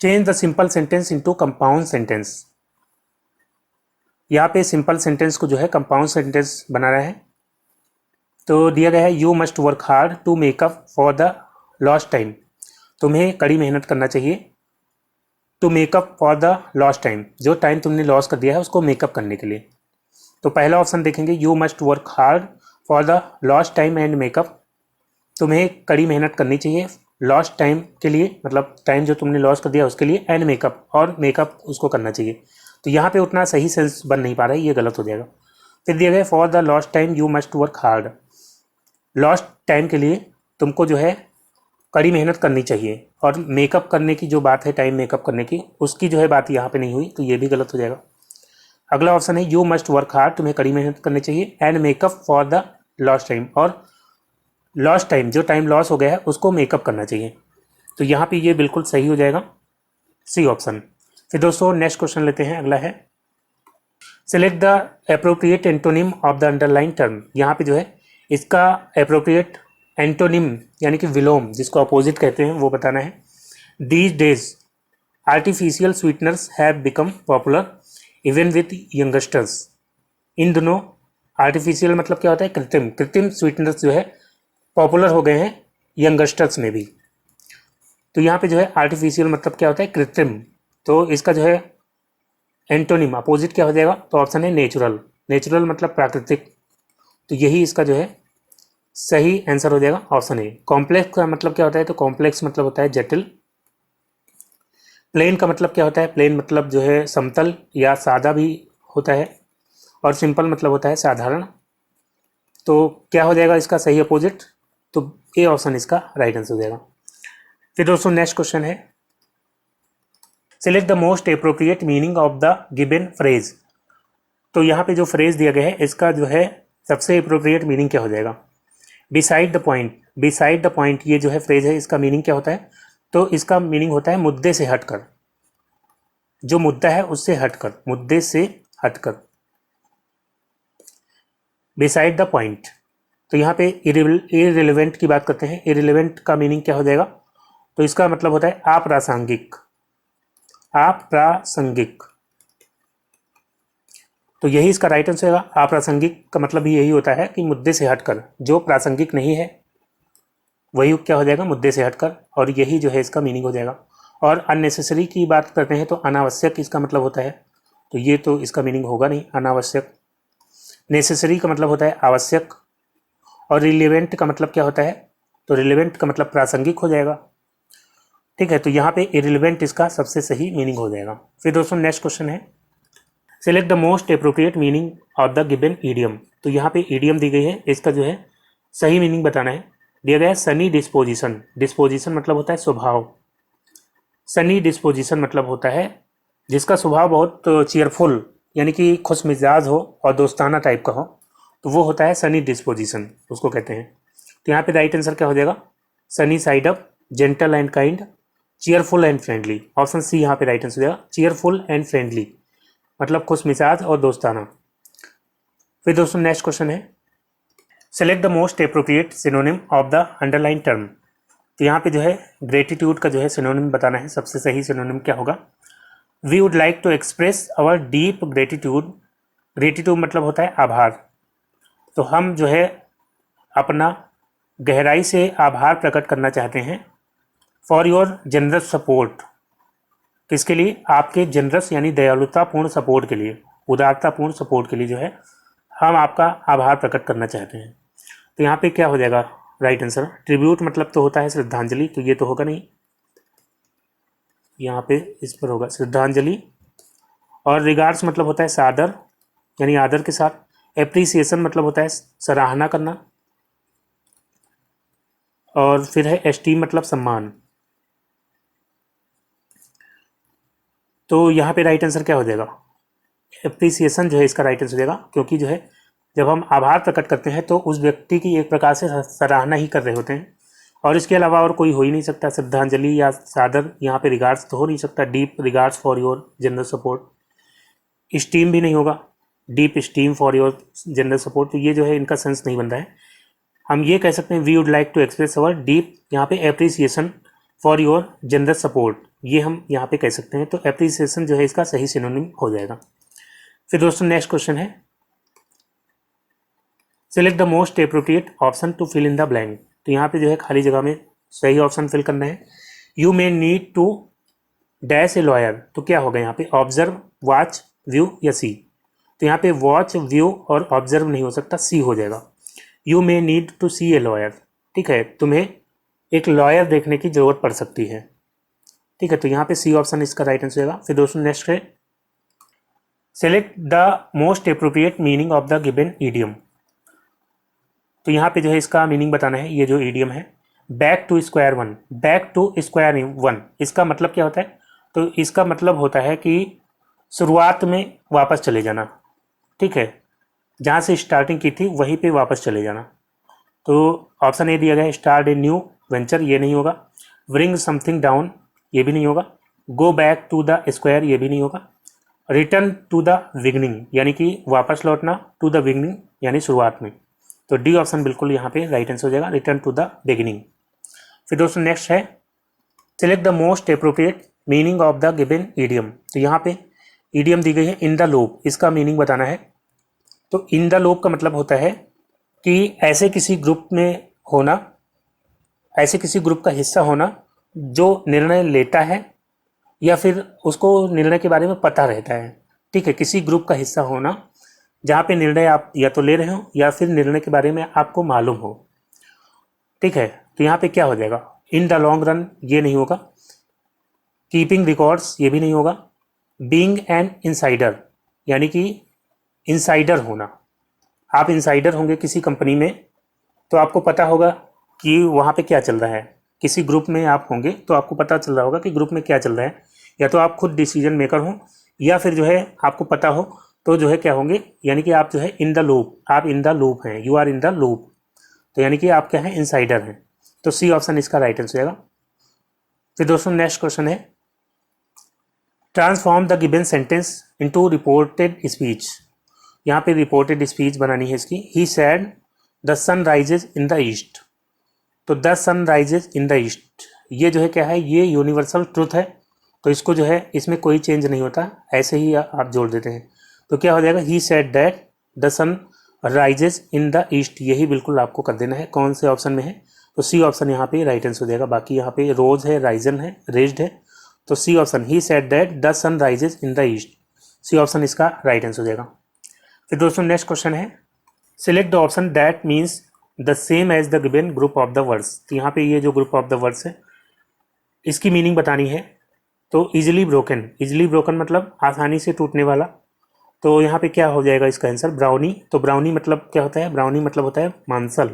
change the simple sentence into compound sentence. यहाँ पे सिंपल सेंटेंस को जो है कंपाउंड सेंटेंस बनाना है। तो दिया गया है you must work hard to make up for the lost time, तुम्हें कड़ी मेहनत करना चाहिए to make up for the lost time, जो टाइम तुमने लॉस कर दिया है उसको मेकअप करने के लिए। तो पहला ऑप्शन देखेंगे, you must work hard for the lost time and makeup, तुम्हें कड़ी मेहनत करनी चाहिए लॉस्ट टाइम के लिए, मतलब टाइम जो तुमने लॉस कर दिया उसके लिए, एंड मेकअप, और मेकअप उसको करना चाहिए। तो यहाँ पे उतना सही सेंस बन नहीं पा रहा है, ये गलत हो जाएगा। फिर दिया गया for the lost time you must work hard, lost time के लिए तुमको जो है कड़ी मेहनत करनी चाहिए, और मेकअप करने की जो बात है टाइम मेकअप करने की, उसकी जो है बात यहाँ पे नहीं हुई, तो ये भी गलत हो जाएगा। अगला ऑप्शन है यू मस्ट वर्क हार्ड, तुम्हें कड़ी मेहनत करनी चाहिए, and makeup for the lost time, और लॉस्ट टाइम जो टाइम लॉस हो गया है उसको मेकअप करना चाहिए। तो यहाँ पे ये बिल्कुल सही हो जाएगा, सी ऑप्शन। फिर दोस्तों नेक्स्ट क्वेश्चन लेते हैं, अगला है select the appropriate antonym of the underline term. यहाँ पे जो है इसका अप्रोप्रिएट एंटोनिम यानी कि विलोम, जिसको अपोजिट कहते हैं, वो बताना है। These days artificial sweeteners have become popular even with youngsters. इन दोनों, आर्टिफिशियल मतलब क्या होता है? कृत्रिम, कृत्रिम स्वीटनर्स जो है पॉपुलर हो गए हैं यंगस्टर्स में भी। तो यहाँ पे जो है आर्टिफिशियल मतलब क्या होता है? कृत्रिम। तो इसका जो है एंटोनिम अपोजिट क्या हो जाएगा? तो ऑप्शन है नेचुरल, नेचुरल मतलब प्राकृतिक। तो यही इसका जो है सही आंसर हो जाएगा ऑप्शन ए। कॉम्प्लेक्स का मतलब क्या होता है? तो कॉम्प्लेक्स मतलब होता है जटिल। प्लेन का मतलब क्या होता है? प्लेन मतलब जो है समतल या सादा भी होता है, और सिंपल मतलब होता है साधारण। तो क्या हो जाएगा इसका सही अपोजिट? तो ए ऑप्शन इसका राइट आंसर हो जाएगा। फिर दोस्तों नेक्स्ट क्वेश्चन है, select the most appropriate meaning of the given phrase. तो यहाँ पे जो फ्रेज दिया गया है इसका जो है सबसे अप्रोप्रिएट मीनिंग क्या हो जाएगा? Beside the point, beside the point ये जो है फ्रेज है, इसका मीनिंग क्या होता है? तो इसका मीनिंग होता है मुद्दे से हटकर, जो मुद्दा है उससे हटकर, मुद्दे से हटकर, बिसाइड द पॉइंट। तो यहाँ पे इररिलेवेंट की बात करते हैं। इररिलेवेंट का मीनिंग क्या हो जाएगा? तो इसका मतलब होता है अप्रासंगिक, अप्रासंगिक। तो यही इसका राइट आंसर होगा। अप्रासंगिक का मतलब भी यही होता है कि मुद्दे से हटकर, जो प्रासंगिक नहीं है वही क्या हो जाएगा? मुद्दे से हटकर, और यही जो है इसका मीनिंग हो जाएगा। और अननेसेसरी की बात करते हैं तो अनावश्यक इसका मतलब होता है, तो ये तो इसका मीनिंग होगा नहीं अनावश्यक। नेसेसरी का मतलब होता है आवश्यक, और रिलेवेंट का मतलब क्या होता है? तो रिलेवेंट का मतलब प्रासंगिक हो जाएगा। ठीक है, तो यहाँ पे इरिलेवेंट इसका सबसे सही मीनिंग हो जाएगा। फिर दोस्तों नेक्स्ट क्वेश्चन है, select the most appropriate meaning of the given idiom. तो यहाँ पे ईडियम दी गई है, इसका जो है सही मीनिंग बताना है। दिया गया है सनी डिस्पोजिशन, डिस्पोजिशन मतलब होता है स्वभाव, सनी डिस्पोजिशन मतलब होता है जिसका स्वभाव बहुत चीयरफुल यानी कि खुश मिजाज हो और दोस्ताना टाइप का हो, तो वो होता है सनी डिस्पोजिशन, उसको कहते हैं। तो यहाँ पे राइट आंसर क्या हो जाएगा? Sunny side up, gentle and kind, cheerful and friendly. Option C यहाँ पे राइट आंसर हो जाएगा, चीयरफुल एंड फ्रेंडली मतलब खुश मिजाज और दोस्ताना। फिर दोस्तों नेक्स्ट क्वेश्चन है, select the most appropriate synonym of the underline term. तो यहाँ पे जो है ग्रेटिट्यूड का जो है सिनोनिम बताना है। सबसे सही सिनोनिम क्या होगा? We would like to express our deep gratitude, gratitude मतलब होता है आभार। तो हम जो है अपना गहराई से आभार प्रकट करना चाहते हैं फॉर योर जनरस सपोर्ट। किसके लिए? आपके जनरस यानी दयालुतापूर्ण सपोर्ट के लिए, उदारतापूर्ण सपोर्ट के लिए जो है हम आपका आभार प्रकट करना चाहते हैं। तो यहाँ पे क्या हो जाएगा राइट आंसर? ट्रिब्यूट मतलब तो होता है श्रद्धांजलि, तो ये तो होगा नहीं, यहाँ पे इस पर होगा श्रद्धांजलि। और रिगार्ड्स मतलब होता है सादर यानी आदर के साथ। एप्रिसिएशन मतलब होता है सराहना करना। और फिर है एस्टीम मतलब सम्मान। तो यहाँ पे राइट आंसर क्या हो जाएगा? एप्रिसिएशन जो है इसका राइट आंसर हो जाएगा, क्योंकि जो है जब हम आभार प्रकट करते हैं तो उस व्यक्ति की एक प्रकार से सराहना ही कर रहे होते हैं, और इसके अलावा और कोई हो ही नहीं सकता। श्रद्धांजलि या सादर यहाँ पे रिगार्ड्स तो हो नहीं सकता, deep regards for your general support. Steam भी नहीं होगा, deep steam for your general support, तो ये जो है इनका सेंस नहीं बन रहा है। हम ये कह सकते हैं we would like to express our deep यहाँ पे appreciation for your general support, ये हम यहाँ पे कह सकते हैं। तो एप्रिसिएशन जो है इसका सही सिनोनिम हो जाएगा। फिर दोस्तों नेक्स्ट क्वेश्चन है, select the most appropriate option to fill in the blank. तो यहाँ पे जो है खाली जगह में सही ऑप्शन फिल करना है। You may need to dash a lawyer, तो क्या होगा यहाँ पे, ऑब्जर्व, वॉच, व्यू या सी। तो यहाँ पे वॉच, व्यू और ऑब्जर्व नहीं हो सकता, सी हो जाएगा। You may need to see a lawyer, ठीक है, तुम्हें एक लॉयर देखने की जरूरत पड़ सकती है, ठीक है। तो यहाँ पे सी ऑप्शन इसका राइट आंसर होगा। फिर दोस्तों नेक्स्ट है, select the most appropriate meaning of the given idiom. तो यहाँ पे जो है इसका मीनिंग बताना है। ये जो ईडियम है, back to square one, back to square one, इसका मतलब क्या होता है? तो इसका मतलब होता है कि शुरुआत में वापस चले जाना, ठीक है, जहाँ से स्टार्टिंग की थी वहीं पे वापस चले जाना। तो ऑप्शन ए दिया गया है, स्टार्ट ए न्यू वेंचर, ये नहीं होगा। ब्रिंग समथिंग डाउन, ये भी नहीं होगा। Go back to the square, ये भी नहीं होगा। रिटर्न टू द बिगनिंग, यानी कि वापस लौटना, टू द बिगनिंग यानी शुरुआत में। तो डी ऑप्शन बिल्कुल यहाँ पे राइट आंसर हो जाएगा, रिटर्न टू द बिगिनिंग। फिर दोस्तों नेक्स्ट है, select the most appropriate meaning of the given idiom. तो यहाँ पे ईडियम दी गई है इन द लोप, इसका मीनिंग बताना है। तो इन द लोप का मतलब होता है कि ऐसे किसी ग्रुप में होना, ऐसे किसी ग्रुप का हिस्सा होना जो निर्णय लेता है या फिर उसको निर्णय के बारे में पता रहता है, ठीक है। किसी ग्रुप का हिस्सा होना जहाँ पे निर्णय आप या तो ले रहे हो या फिर निर्णय के बारे में आपको मालूम हो, ठीक है। तो यहाँ पे क्या हो जाएगा, इन द लॉन्ग रन, ये नहीं होगा। कीपिंग रिकॉर्ड्स, ये भी नहीं होगा। बीइंग एन इनसाइडर, यानी कि इनसाइडर होना, आप इनसाइडर होंगे किसी कंपनी में तो आपको पता होगा कि वहाँ पे क्या चल रहा है। किसी ग्रुप में आप होंगे तो आपको पता चल रहा होगा कि ग्रुप में क्या चल रहा है, या तो आप खुद डिसीजन मेकर हो या फिर जो है आपको पता हो, तो जो है क्या होंगे, यानी कि आप जो है इन द लूप, आप इन द लूप हैं, you are in the loop, तो यानी कि आप क्या हैं, इनसाइडर हैं। तो सी ऑप्शन इसका राइट आंसर होगा। फिर दोस्तों नेक्स्ट क्वेश्चन है, transform the given sentence into reported speech. यहाँ पे रिपोर्टेड स्पीच बनानी है इसकी। He said the sun rises in the east. तो the sun rises in the east, ये जो है क्या है, ये यूनिवर्सल ट्रूथ है, तो इसको जो है इसमें कोई चेंज नहीं होता, ऐसे ही आप जोड़ देते हैं। तो क्या हो जाएगा, he said that the sun rises in the east, यही बिल्कुल आपको कर देना है। कौन से ऑप्शन में है, तो सी ऑप्शन यहाँ पे राइट आंसर हो जाएगा। बाकी यहाँ पे रोज है, राइजन है, रेज्ड है, तो C option, he said that the sun rises in the east, C option इसका राइट आंसर हो जाएगा। फिर दोस्तों नेक्स्ट क्वेश्चन है, select the option that means the same as the given group of the words. तो यहाँ पे ये जो ग्रुप ऑफ द वर्ड्स है इसकी मीनिंग बतानी है। तो इजिली ब्रोकन, इजिली ब्रोकन मतलब आसानी से टूटने वाला, तो यहाँ पे क्या हो जाएगा इसका आंसर, ब्राउनी। तो ब्राउनी मतलब क्या होता है, ब्राउनी मतलब होता है मांसल।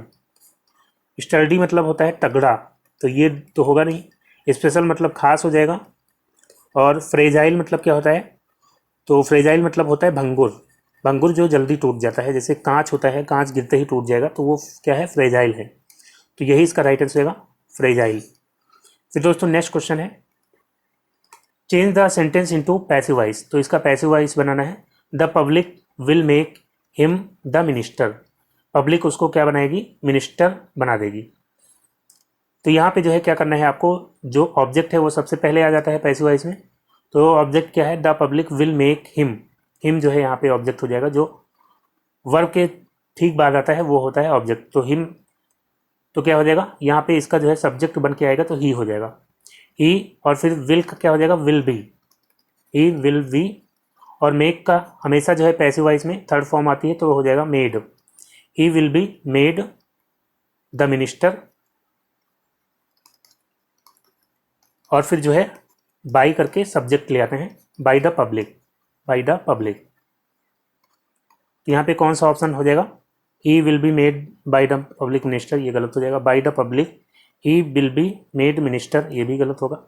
स्टर्डी मतलब होता है तगड़ा, तो ये तो होगा नहीं। स्पेशल मतलब खास हो जाएगा। और फ्रेजाइल मतलब क्या होता है, तो फ्रेजाइल मतलब होता है भंगुर, भंगुर जो जल्दी टूट जाता है, जैसे कांच होता है, कांच गिरते ही टूट जाएगा, तो वो क्या है, फ्रेजाइल है। तो यही इसका राइट आंसर होगा, फ्रेजाइल। फिर दोस्तों नेक्स्ट क्वेश्चन है, change the sentence into passive voice. तो इसका पैसिव वॉइस बनाना है। The public will make him the minister, public उसको क्या बनाएगी, मिनिस्टर बना देगी। तो यहाँ पे जो है क्या करना है आपको, जो ऑब्जेक्ट है वो सबसे पहले आ जाता है पैसिव वॉइस में। तो ऑब्जेक्ट क्या है, the public will make him, him जो है यहाँ पे ऑब्जेक्ट हो जाएगा। जो वर्ब के ठीक बाद आता है वो होता है ऑब्जेक्ट, तो हिम, तो क्या हो जाएगा यहाँ पे इसका जो है सब्जेक्ट बन के आएगा, तो ही हो जाएगा, ही। और फिर विल का क्या हो जाएगा, will be, he will B. और मेक का हमेशा जो है पैसिव वॉइस में थर्ड फॉर्म आती है, तो हो जाएगा made, he will be made the minister. और फिर जो है बाई करके सब्जेक्ट ले आते हैं, by the public, by the public. यहाँ पे कौन सा ऑप्शन हो जाएगा, he will be made by the public minister, ये गलत हो जाएगा। By the public he will be made minister, ये भी गलत होगा।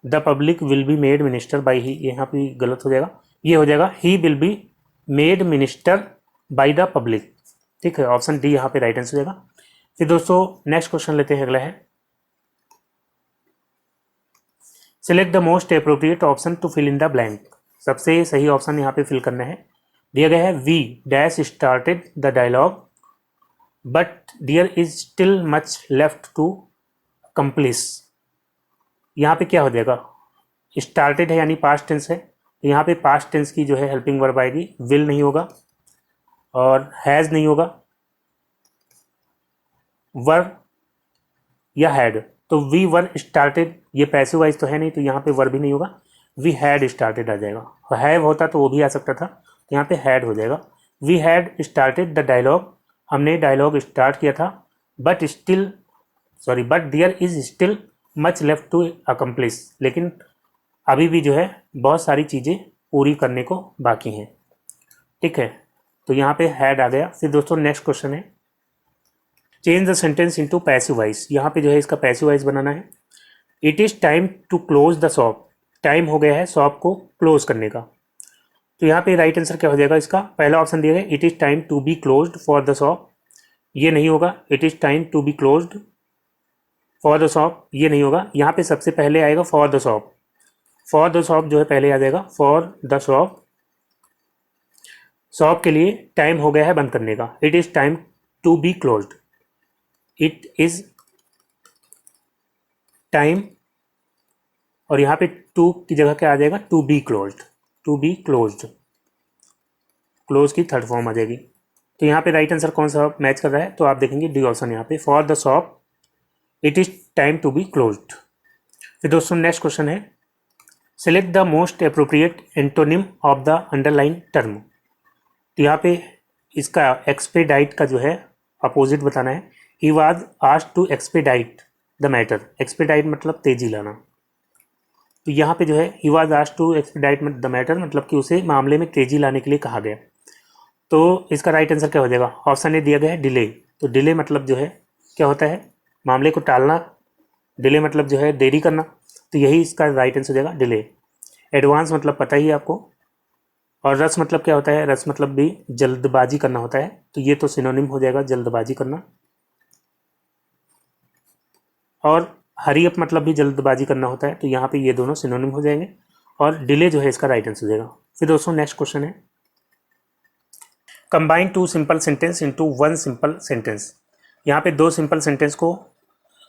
The public will be made minister by he, यहाँ पे गलत हो जाएगा। ये हो जाएगा he will be made minister by the public. ठीक है, ऑप्शन डी यहाँ पे राइट आंसर हो जाएगा। फिर दोस्तों नेक्स्ट क्वेश्चन लेते हैं, अगला है select the most appropriate option to fill in the blank. सबसे सही ऑप्शन यहाँ पे फिल करना है। दिया गया है we dash started the dialogue but there is still much left to complete. यहाँ पे क्या हो जाएगा, स्टार्टेड है यानी पास्ट टेंस है, तो यहाँ पे पास्ट टेंस की जो है हेल्पिंग वर्ब आएगी, विल नहीं होगा और हैज़ नहीं होगा, वर या हैड। तो वी वर स्टार्टेड ये पैसिव वाइज तो है नहीं, तो यहाँ पे वर भी नहीं होगा, वी हैड स्टार्टेड आ जाएगा। हैव होता तो वो भी आ सकता था, तो यहाँ पे हैड हो जाएगा। We had started the dialogue, हमने डायलॉग स्टार्ट किया था, but there is still much left to accomplish, लेकिन अभी भी जो है बहुत सारी चीज़ें पूरी करने को बाकी हैं। ठीक है, तो यहाँ पे हैड आ गया। फिर दोस्तों नेक्स्ट क्वेश्चन है change the sentence into passive voice. यहाँ पे जो है इसका पैसिव वॉइस बनाना है। It is time to close the shop, time हो गया है शॉप को क्लोज करने का। तो यहाँ पे राइट आंसर क्या हो जाएगा इसका, पहला ऑप्शन दिया गया it is time to be closed for the shop, ये नहीं होगा। It is time to be closed for the shop, ये नहीं होगा। यहाँ पे सबसे पहले आएगा for the shop, for the shop जो है पहले आ जाएगा। फॉर द शॉप, शॉप के लिए टाइम हो गया है बंद करने का। It is time to be closed, it is time, और यहाँ पे टू की जगह क्या आ जाएगा, to be closed, to be closed, close की थर्ड फॉर्म आ जाएगी। तो यहाँ पे राइट आंसर कौन सा मैच कर रहा है, तो आप देखेंगे डी ऑप्शन यहाँ पे, for the shop it is time to be closed. फिर दोस्तों नेक्स्ट क्वेश्चन है select the most appropriate antonym of the underline term. तो यहाँ पे इसका एक्सपेडाइट का जो है अपोजिट बताना है। He was asked to expedite the matter, expedite मतलब तेजी लाना। तो यहाँ पे जो है he was asked to expedite the matter मतलब कि उसे मामले में तेजी लाने के लिए कहा गया। तो इसका राइट आंसर क्या हो जाएगा, ऑप्शन ए दिया गया है डिले। तो डिले मतलब जो है क्या होता है, मामले को टालना, डिले मतलब जो है देरी करना, तो यही इसका राइट आंसर हो जाएगा डिले। एडवांस मतलब पता ही है आपको, और रस मतलब क्या होता है, रस मतलब भी जल्दबाजी करना होता है, तो ये तो सिनोनिम हो जाएगा जल्दबाजी करना। और हरी अप मतलब भी जल्दबाजी करना होता है, तो यहाँ पे ये दोनों सिनोनिम हो जाएंगे, और डिले जो है इसका राइट आंसर हो जाएगा। फिर दोस्तों नेक्स्ट क्वेश्चन है combine two simple sentence into one simple sentence. यहाँ पे दो सिंपल सेंटेंस को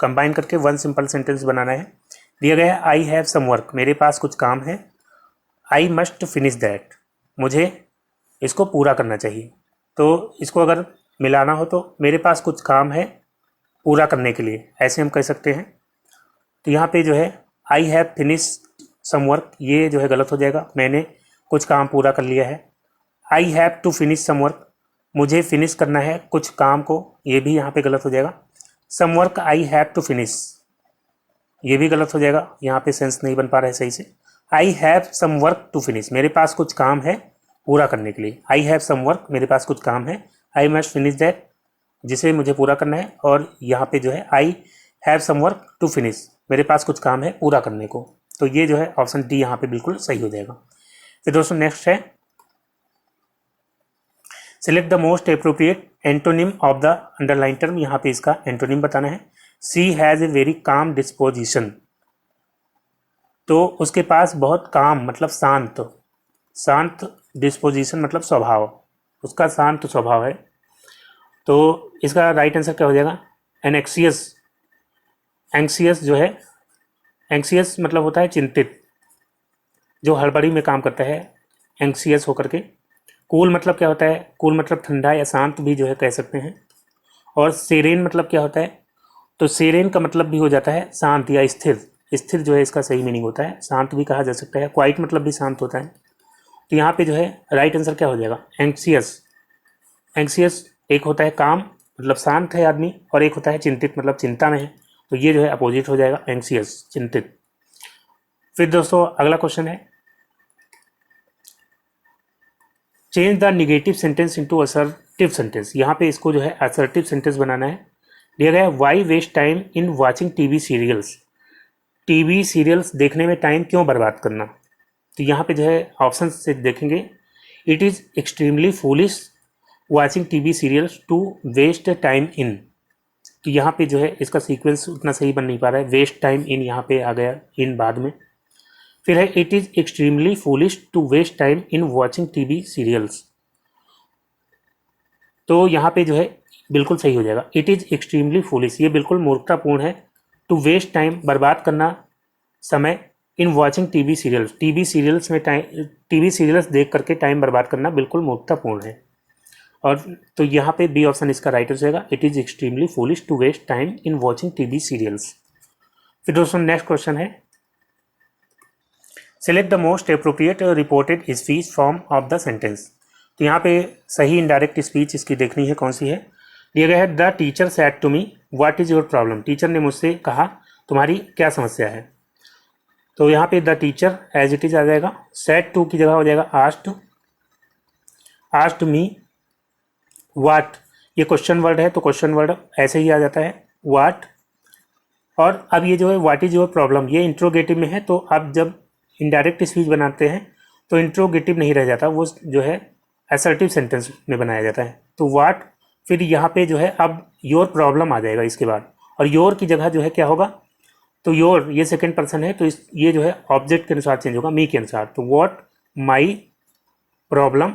कंबाइन करके वन सिंपल सेंटेंस बनाना है। दिया गया है आई हैव सम वर्क, मेरे पास कुछ काम है। आई मस्ट फिनिश दैट, मुझे इसको पूरा करना चाहिए। तो इसको अगर मिलाना हो तो मेरे पास कुछ काम है पूरा करने के लिए, ऐसे हम कह सकते हैं। तो यहाँ पे जो है I have finish some work, ये जो है गलत हो जाएगा, मैंने कुछ काम पूरा कर लिया है। I have to finish some work, मुझे फिनिश करना है कुछ काम को, ये भी यहाँ पे गलत हो जाएगा। Some work I have to finish, ये भी गलत हो जाएगा, यहाँ पे सेंस नहीं बन पा रहा है सही से। I have some work to finish, मेरे पास कुछ काम है पूरा करने के लिए। आई हैव सम वर्क, मेरे पास कुछ काम है। आई मस्ट फिनिश दैट, जिसे मुझे पूरा करना है, और यहाँ पे जो है I have some work to finish, मेरे पास कुछ काम है पूरा करने को। तो ये जो है ऑप्शन डी यहाँ पे बिल्कुल सही हो जाएगा। फिर दोस्तों नेक्स्ट है select the most appropriate antonym of the underline term. यहाँ पे इसका एंटोनिम बताना है। She has a very calm disposition, तो उसके पास बहुत काम मतलब शांत, शांत डिस्पोजिशन मतलब स्वभाव, उसका शांत स्वभाव है। तो इसका राइट आंसर क्या हो जाएगा, एनेक्सियस। एंक्सियस जो है, एंक्सियस मतलब होता है चिंतित, जो हड़बड़ी में काम करता है एंक्सियस होकर के। कूल मतलब क्या होता है, कूल मतलब ठंडा या शांत भी जो है कह सकते हैं। और सेरेन मतलब क्या होता है, तो सेरेन का मतलब भी हो जाता है शांत या स्थिर, स्थिर जो है इसका सही मीनिंग होता है, शांत भी कहा जा सकता है। क्वाइट मतलब भी शांत होता है। तो यहाँ पे जो है राइट आंसर क्या हो जाएगा, एंक्सियस। एंक्सियस एक होता है काम मतलब शांत है आदमी, और एक होता है चिंतित मतलब चिंता में है, तो ये जो है अपोजिट हो जाएगा एंक्सियस, चिंतित। फिर दोस्तों अगला क्वेश्चन है change the negative sentence into assertive sentence. यहाँ पे इसको जो है असर्टिव सेंटेंस बनाना है। दिया गया है why waste time in watching TV serials. TV serials देखने में टाइम क्यों बर्बाद करना। तो तो यहाँ पे जो है ऑप्शन से देखेंगे, it is extremely foolish watching TV serials to waste time in. तो यहाँ पे जो है इसका सीक्वेंस उतना सही बन नहीं पा रहा है, वेस्ट टाइम इन यहाँ पे आ गया, इन बाद में। फिर है it is extremely foolish to waste time in watching TV serials. तो यहाँ पे जो है बिल्कुल सही हो जाएगा, इट इज़ एक्सट्रीमली फूलिश, ये बिल्कुल मूर्खतापूर्ण है, टू वेस्ट टाइम बर्बाद करना समय, in watching TV serials, TV serials में टाइम, टीवी सीरियल्स देख करके टाइम बर्बाद करना बिल्कुल मूर्खतापूर्ण है। और तो यहाँ पे बी ऑप्शन इसका राइट हो जाएगा, it is extremely foolish to waste time in watching TV serials. फिर दोस्तों नेक्स्ट क्वेश्चन है, select the most appropriate reported speech form of the sentence. तो यहाँ पे सही इनडायरेक्ट स्पीच इसकी देखनी है कौन सी है। दिया गया है, the teacher said to me what is your problem. Teacher ने मुझसे कहा तुम्हारी क्या समस्या है। तो यहाँ पे the teacher as it is आ जाएगा, सेड टू की जगह हो जाएगा आस्क्ड, आस्क्ड मी व्हाट, ये क्वेश्चन वर्ड है तो क्वेश्चन वर्ड ऐसे ही आ जाता है व्हाट। और अब ये जो है व्हाट इज़ योर प्रॉब्लम, ये इंट्रोगेटिव में है, तो अब जब इनडायरेक्ट स्पीच बनाते हैं तो इंट्रोगेटिव नहीं रह जाता, वो जो है असर्टिव सेंटेंस में बनाया जाता है। तो व्हाट, फिर यहाँ पे जो है अब योर प्रॉब्लम आ जाएगा इसके बाद, और योर की जगह जो है क्या होगा, तो योर ये सेकंड पर्सन है तो ये जो है ऑब्जेक्ट के अनुसार चेंज होगा, मी के अनुसार। तो व्हाट माई प्रॉब्लम,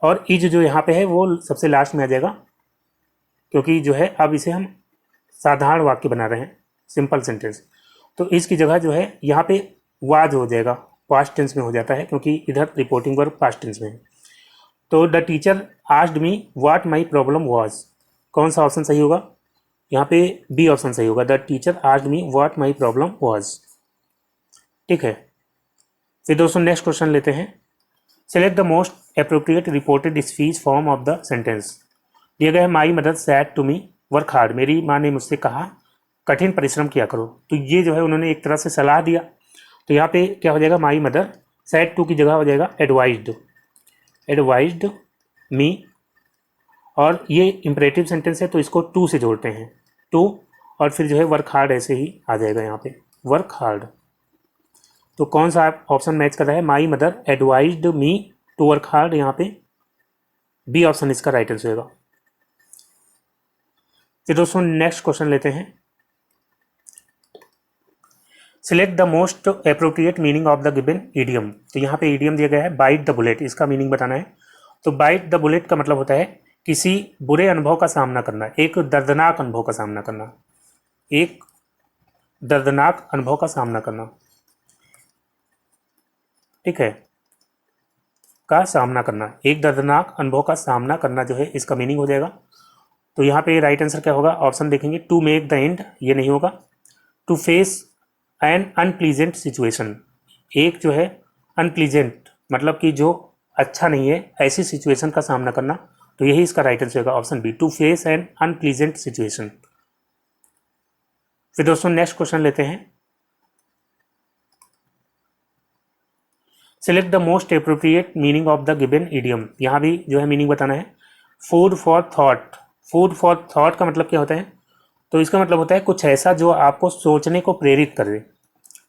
और इज जो यहाँ पे है वो सबसे लास्ट में आ जाएगा, क्योंकि जो है अब इसे हम साधारण वाक्य बना रहे हैं, सिंपल सेंटेंस। तो इसकी जगह जो है यहाँ पे वाज हो जाएगा, पास्ट टेंस में हो जाता है, क्योंकि इधर रिपोर्टिंग वर्ब पास्ट टेंस में है। तो the teacher asked me what my problem was, कौन सा ऑप्शन सही होगा, यहाँ पे बी ऑप्शन सही होगा, the teacher asked me what my problem was. ठीक है, फिर दोस्तों नेक्स्ट क्वेश्चन लेते हैं, select the most appropriate reported speech form of the sentence. दिया गया है, my mother said to me work hard, मेरी माँ ने मुझसे कहा कठिन परिश्रम किया करो। तो ये जो है उन्होंने एक तरह से सलाह दिया, तो यहाँ पे क्या हो जाएगा, माई मदर, सेड टू की जगह हो जाएगा एडवाइज्ड, एडवाइज्ड मी, और ये इम्परेटिव सेंटेंस है तो इसको टू से जोड़ते हैं, टू, और फिर जो है वर्क हार्ड ऐसे ही आ जाएगा यहाँ पे वर्क हार्ड। तो कौन सा ऑप्शन मैच कर रहा है, my mother advised me to work hard, यहाँ पे बी ऑप्शन इसका राइट आंसर होगा। फिर दोस्तों नेक्स्ट क्वेश्चन लेते हैं, select the most appropriate meaning of the given idiom. तो यहाँ पे ईडियम दिया गया है बाइट द बुलेट, इसका मीनिंग बताना है। तो बाइट द बुलेट का मतलब होता है किसी बुरे अनुभव का सामना करना, एक दर्दनाक अनुभव का सामना करना, एक दर्दनाक अनुभव का सामना करना, ठीक है, का सामना करना, एक दर्दनाक अनुभव का सामना करना जो है इसका मीनिंग हो जाएगा। तो यहाँ पे राइट आंसर क्या होगा, ऑप्शन देखेंगे, टू मेक द एंड, ये नहीं होगा, to face an unpleasant situation, एक जो है अनप्लीजेंट मतलब कि जो अच्छा नहीं है ऐसी सिचुएशन का सामना करना, तो यही इसका राइट आंसर होगा, option B, to face an unpleasant situation. फिर दोस्तों नेक्स्ट क्वेश्चन लेते हैं, select the most appropriate meaning of the given idiom. यहाँ भी जो है मीनिंग बताना है, food for thought, food for thought का मतलब क्या होता है, तो इसका मतलब होता है कुछ ऐसा जो आपको सोचने को प्रेरित करे,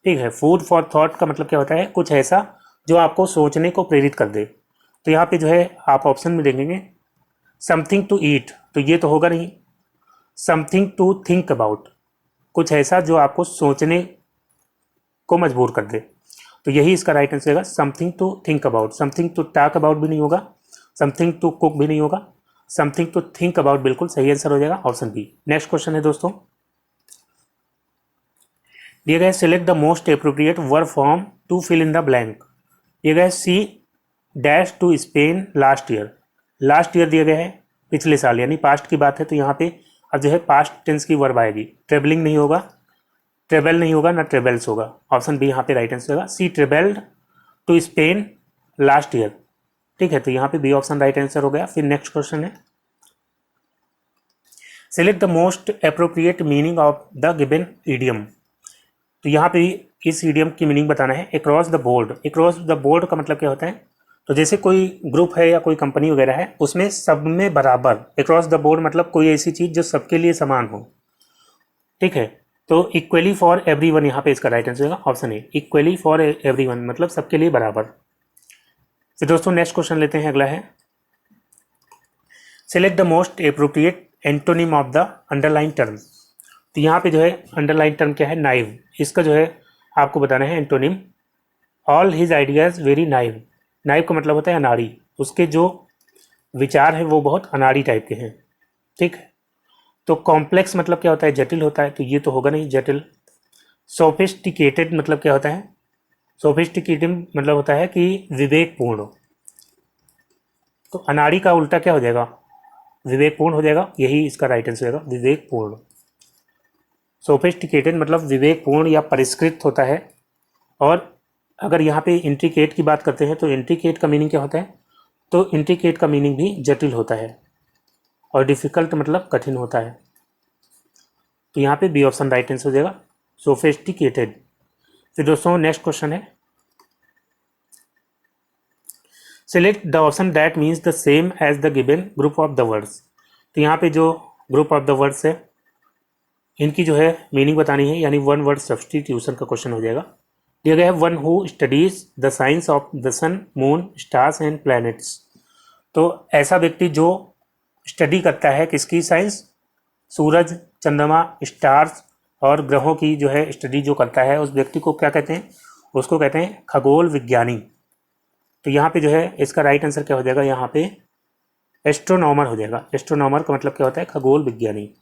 ठीक है, फूड फॉर थॉट का मतलब क्या होता है, कुछ ऐसा जो आपको सोचने को प्रेरित कर दे। तो यहाँ पे जो है आप ऑप्शन में देखेंगे, समथिंग टू ईट, तो ये तो होगा नहीं, समथिंग टू थिंक अबाउट, कुछ ऐसा जो आपको सोचने को मजबूर कर दे, तो यही इसका राइट आंसर होगा, something to think about. Something to talk about भी नहीं होगा, समथिंग टू कुक भी नहीं होगा, समथिंग टू थिंक अबाउट बिल्कुल सही आंसर हो जाएगा, ऑप्शन बी। नेक्स्ट क्वेश्चन है दोस्तों, दिया गया है, select the most appropriate verb form to fill in the blank. दिया गया है, C dash to Spain last year, last year दिया गया है पिछले साल, यानी पास्ट की बात है, तो यहाँ पे अब जो है पास्ट टेंस की वर्ब आएगी, ट्रेवलिंग नहीं होगा, ट्रेवल नहीं होगा, ना ट्रेवल्स होगा, ऑप्शन बी यहाँ पे राइट आंसर होगा, she travelled to Spain last year, ठीक है, तो यहाँ पे बी ऑप्शन राइट आंसर हो गया। फिर नेक्स्ट क्वेश्चन है, select the most appropriate meaning of the given idiom. तो यहाँ पे इस ईडियम की मीनिंग बताना है, across the board. Across the board का मतलब क्या होता है, तो जैसे कोई ग्रुप है या कोई कंपनी वगैरह है, उसमें सब में बराबर, अक्रॉस द बोर्ड मतलब कोई ऐसी चीज़ जो सबके लिए समान हो, ठीक है, तो इक्वली फॉर एवरीवन यहाँ पे इसका राइट आंसर होगा option A, equally for everyone मतलब सबके लिए बराबर। फिर दोस्तों नेक्स्ट क्वेश्चन लेते हैं, अगला है select the most appropriate antonym of the underline term. तो यहाँ पे जो है अंडरलाइन टर्म क्या है, नाइव। इसका जो है आपको बताना है antonym. All his ideas very naive. Naive का मतलब होता है अनाड़ी, उसके जो विचार है वो बहुत अनाड़ी टाइप के हैं, ठीक है। तो कॉम्प्लेक्स मतलब क्या होता है, जटिल होता है, तो ये तो होगा नहीं जटिल। सोफिस्टिकेटेड मतलब क्या होता है, सोफिस्टिकेटेड मतलब होता है कि विवेकपूर्ण। तो अनाड़ी का उल्टा क्या हो जाएगा, विवेकपूर्ण हो जाएगा, यही इसका राइट आंसर होगा विवेकपूर्ण। सोफिस्टिकेटेड मतलब विवेकपूर्ण या परिष्कृत होता है। और अगर यहाँ पे इंट्रिकेट की बात करते हैं तो इंट्रिकेट का मीनिंग क्या होता है, तो इंट्रिकेट का मीनिंग भी जटिल होता है। और डिफ़िकल्ट मतलब कठिन होता है। तो यहाँ पे बी ऑप्शन राइट आंसर हो जाएगा सोफिस्टिकेटेड। फिर दोस्तों नेक्स्ट क्वेश्चन है select the option that means the same as the given group of the words. तो यहाँ पे जो ग्रुप ऑफ द वर्ड्स है इनकी जो है मीनिंग बतानी है, यानी वन वर्ड सब्स्टिट्यूशन का क्वेश्चन हो जाएगा। दिया गया है one who studies the science of the sun moon stars and planets. तो ऐसा व्यक्ति जो स्टडी करता है किसकी साइंस, सूरज, चंद्रमा, स्टार्स और ग्रहों की जो है स्टडी जो करता है उस व्यक्ति को क्या कहते हैं, उसको कहते हैं खगोल विज्ञानी। तो यहाँ पे जो है इसका राइट आंसर क्या हो जाएगा, यहाँ पे एस्ट्रोनॉमर हो जाएगा। एस्ट्रोनॉमर का मतलब क्या होता है, खगोल विज्ञानी।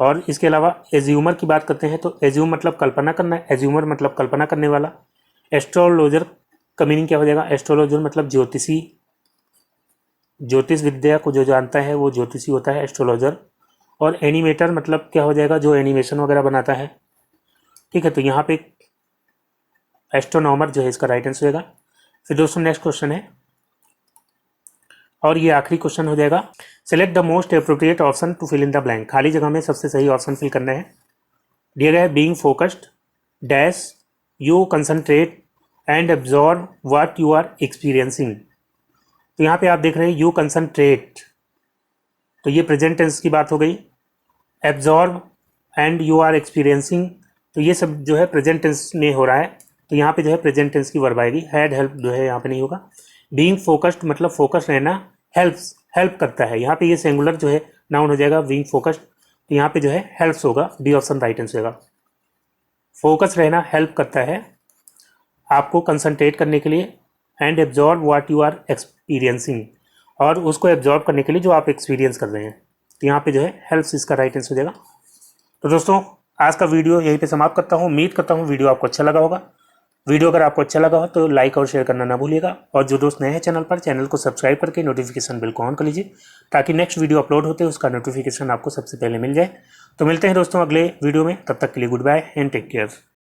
और इसके अलावा एज्यूमर की बात करते हैं तो एज्यूम मतलब कल्पना करना, एज्यूमर मतलब कल्पना करने वाला। एस्ट्रोलॉजर का मीनिंग क्या हो जाएगा, एस्ट्रोलॉजर मतलब ज्योतिषी, ज्योतिष विद्या को जो जानता है वो ज्योतिषी होता है एस्ट्रोलॉजर। और एनिमेटर मतलब क्या हो जाएगा, जो एनिमेशन वगैरह बनाता है, ठीक है। तो यहाँ पे एस्ट्रोनॉमर जो है इसका राइट आंसर होगा। फिर दोस्तों नेक्स्ट क्वेश्चन है और ये आखिरी क्वेश्चन हो जाएगा select the most appropriate option to fill in the blank. खाली जगह में सबसे सही ऑप्शन फिल करना है। दिया गया है being focused dash you concentrate and absorb what you are experiencing. तो यहाँ पे आप देख रहे हैं यू कंसंट्रेट, तो ये प्रेजेंट टेंस की बात हो गई। Absorb and you are experiencing, तो ये सब जो है प्रेजेंट टेंस में हो रहा है। तो यहाँ पे जो है प्रेजेंट टेंस की वर्ब आएगी, हैड हेल्प जो है यहाँ पे नहीं होगा। बीइंग फोकस्ड मतलब फोकस रहना, हेल्प करता है। यहाँ पे ये सिंगुलर जो है नाउन हो जाएगा बीइंग फोकस्ड, तो यहाँ पे जो है हेल्प्स होगा, बी ऑप्शन राइट आंसर होगा। फोकस रहना हेल्प करता है आपको कंसंट्रेट करने के लिए, and absorb what you are experiencing, और उसको एब्जॉर्व करने के लिए जो आप एक्सपीरियंस कर रहे हैं। तो यहाँ पे जो है हेल्प्स इसका राइट आंसर हो जाएगा। तो दोस्तों आज का वीडियो यहीं पे समाप्त करता हूँ। उम्मीद करता हूँ वीडियो आपको अच्छा लगा होगा। वीडियो अगर आपको अच्छा लगा हो तो लाइक और शेयर करना ना भूलिएगा, और जो दोस्त नए हैं चैनल पर, चैनल को सब्सक्राइब करके नोटिफिकेशन बिल को ऑन कर लीजिए ताकि नेक्स्ट वीडियो अपलोड होते उसका नोटिफिकेशन आपको सबसे पहले मिल जाए। तो मिलते हैं दोस्तों अगले वीडियो में, तब तक के लिए goodbye and take care.